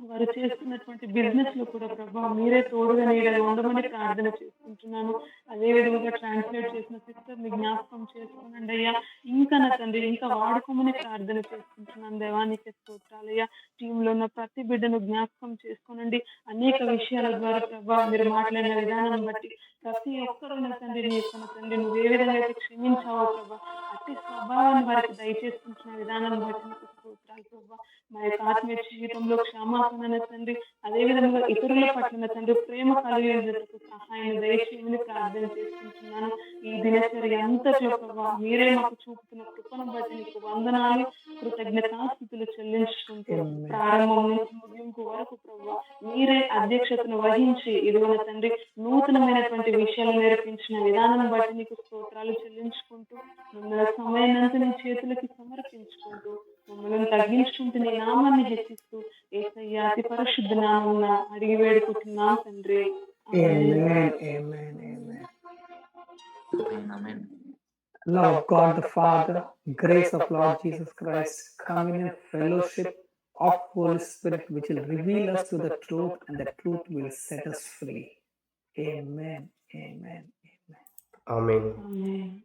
వారు చేస్తున్నటువంటి బిజినెస్ లో కూడా ప్రభా మీరే తోడుగా నీడగా ఉండమని ప్రార్థన చేసుకుంటున్నాను. అదే విధంగా ట్రాన్స్లేట్ చేసిన సిస్టర్ ని జ్ఞాపకం చేసుకోనండి అయ్యా. ఇంకా నా తండ్రి ఇంకా వాడుకోమని ప్రార్థన చేసుకుంటున్నాను దేవానికి స్తోత్రాలయ్యా. టీంలో ఉన్న ప్రతి బిడ్డను జ్ఞాపకం చేసుకోనండి. అనేక విషయాల ద్వారా ప్రభా మీరు మాట్లాడిన విధానాన్ని బట్టి ప్రతి ఒక్కరూ నా తండ్రి నీ యొక్క తండ్రి నువ్వు ఏ విధంగా అయితే క్షమించావో ప్రభా అట్టి స్వభావాన్ని వారికి దయచేసుకుంటున్న విధానాన్ని బట్టి నీకు స్తోత్రాలు ప్రభా. మా యొక్క ఆత్మీయ జీవితంలో క్షమాపణ తండ్రి అదే విధంగా ఇతరుల పట్ల తండ్రి ప్రేమ కలిగేందుకు సహాయం దయచేయమని ప్రార్థన చేసుకుంటున్నాను. ఈ దినచర్య అంతట్లో ప్రభా మీరే మాకు చూపుతున్న కృపను బట్టి నీకు వందనాలు కృతజ్ఞతాస్తుతులు చెల్లించుకుంటూ ప్రారంభం నుంచి ముగింపు వరకు ప్రభా మీరే అధ్యక్షతను వహించి ఇదిగో తండ్రి నూతనమైనటువంటి విషయాలు నేర్పించిన విధానం బట్టి నీకు స్తోత్రాలు చెల్లించుకుంటూ మిమ్మల్ని సమయానంతా నీ చేతులకి సమర్పించుకుంటూ మమ్మల్ని తగ్గించుకుంటూ నీ నామాన్ని హెచ్చిస్తూ యేసయ్య అతి పరిశుద్ధ నామమున అడిగి వేడుకుంటున్నాం తండ్రి. Love of God the Father, grace of Lord Jesus Christ, communion, fellowship of Holy Spirit, which will reveal us to the truth, and the truth will set us free. Amen. Amen. Amen. Amen. Amen.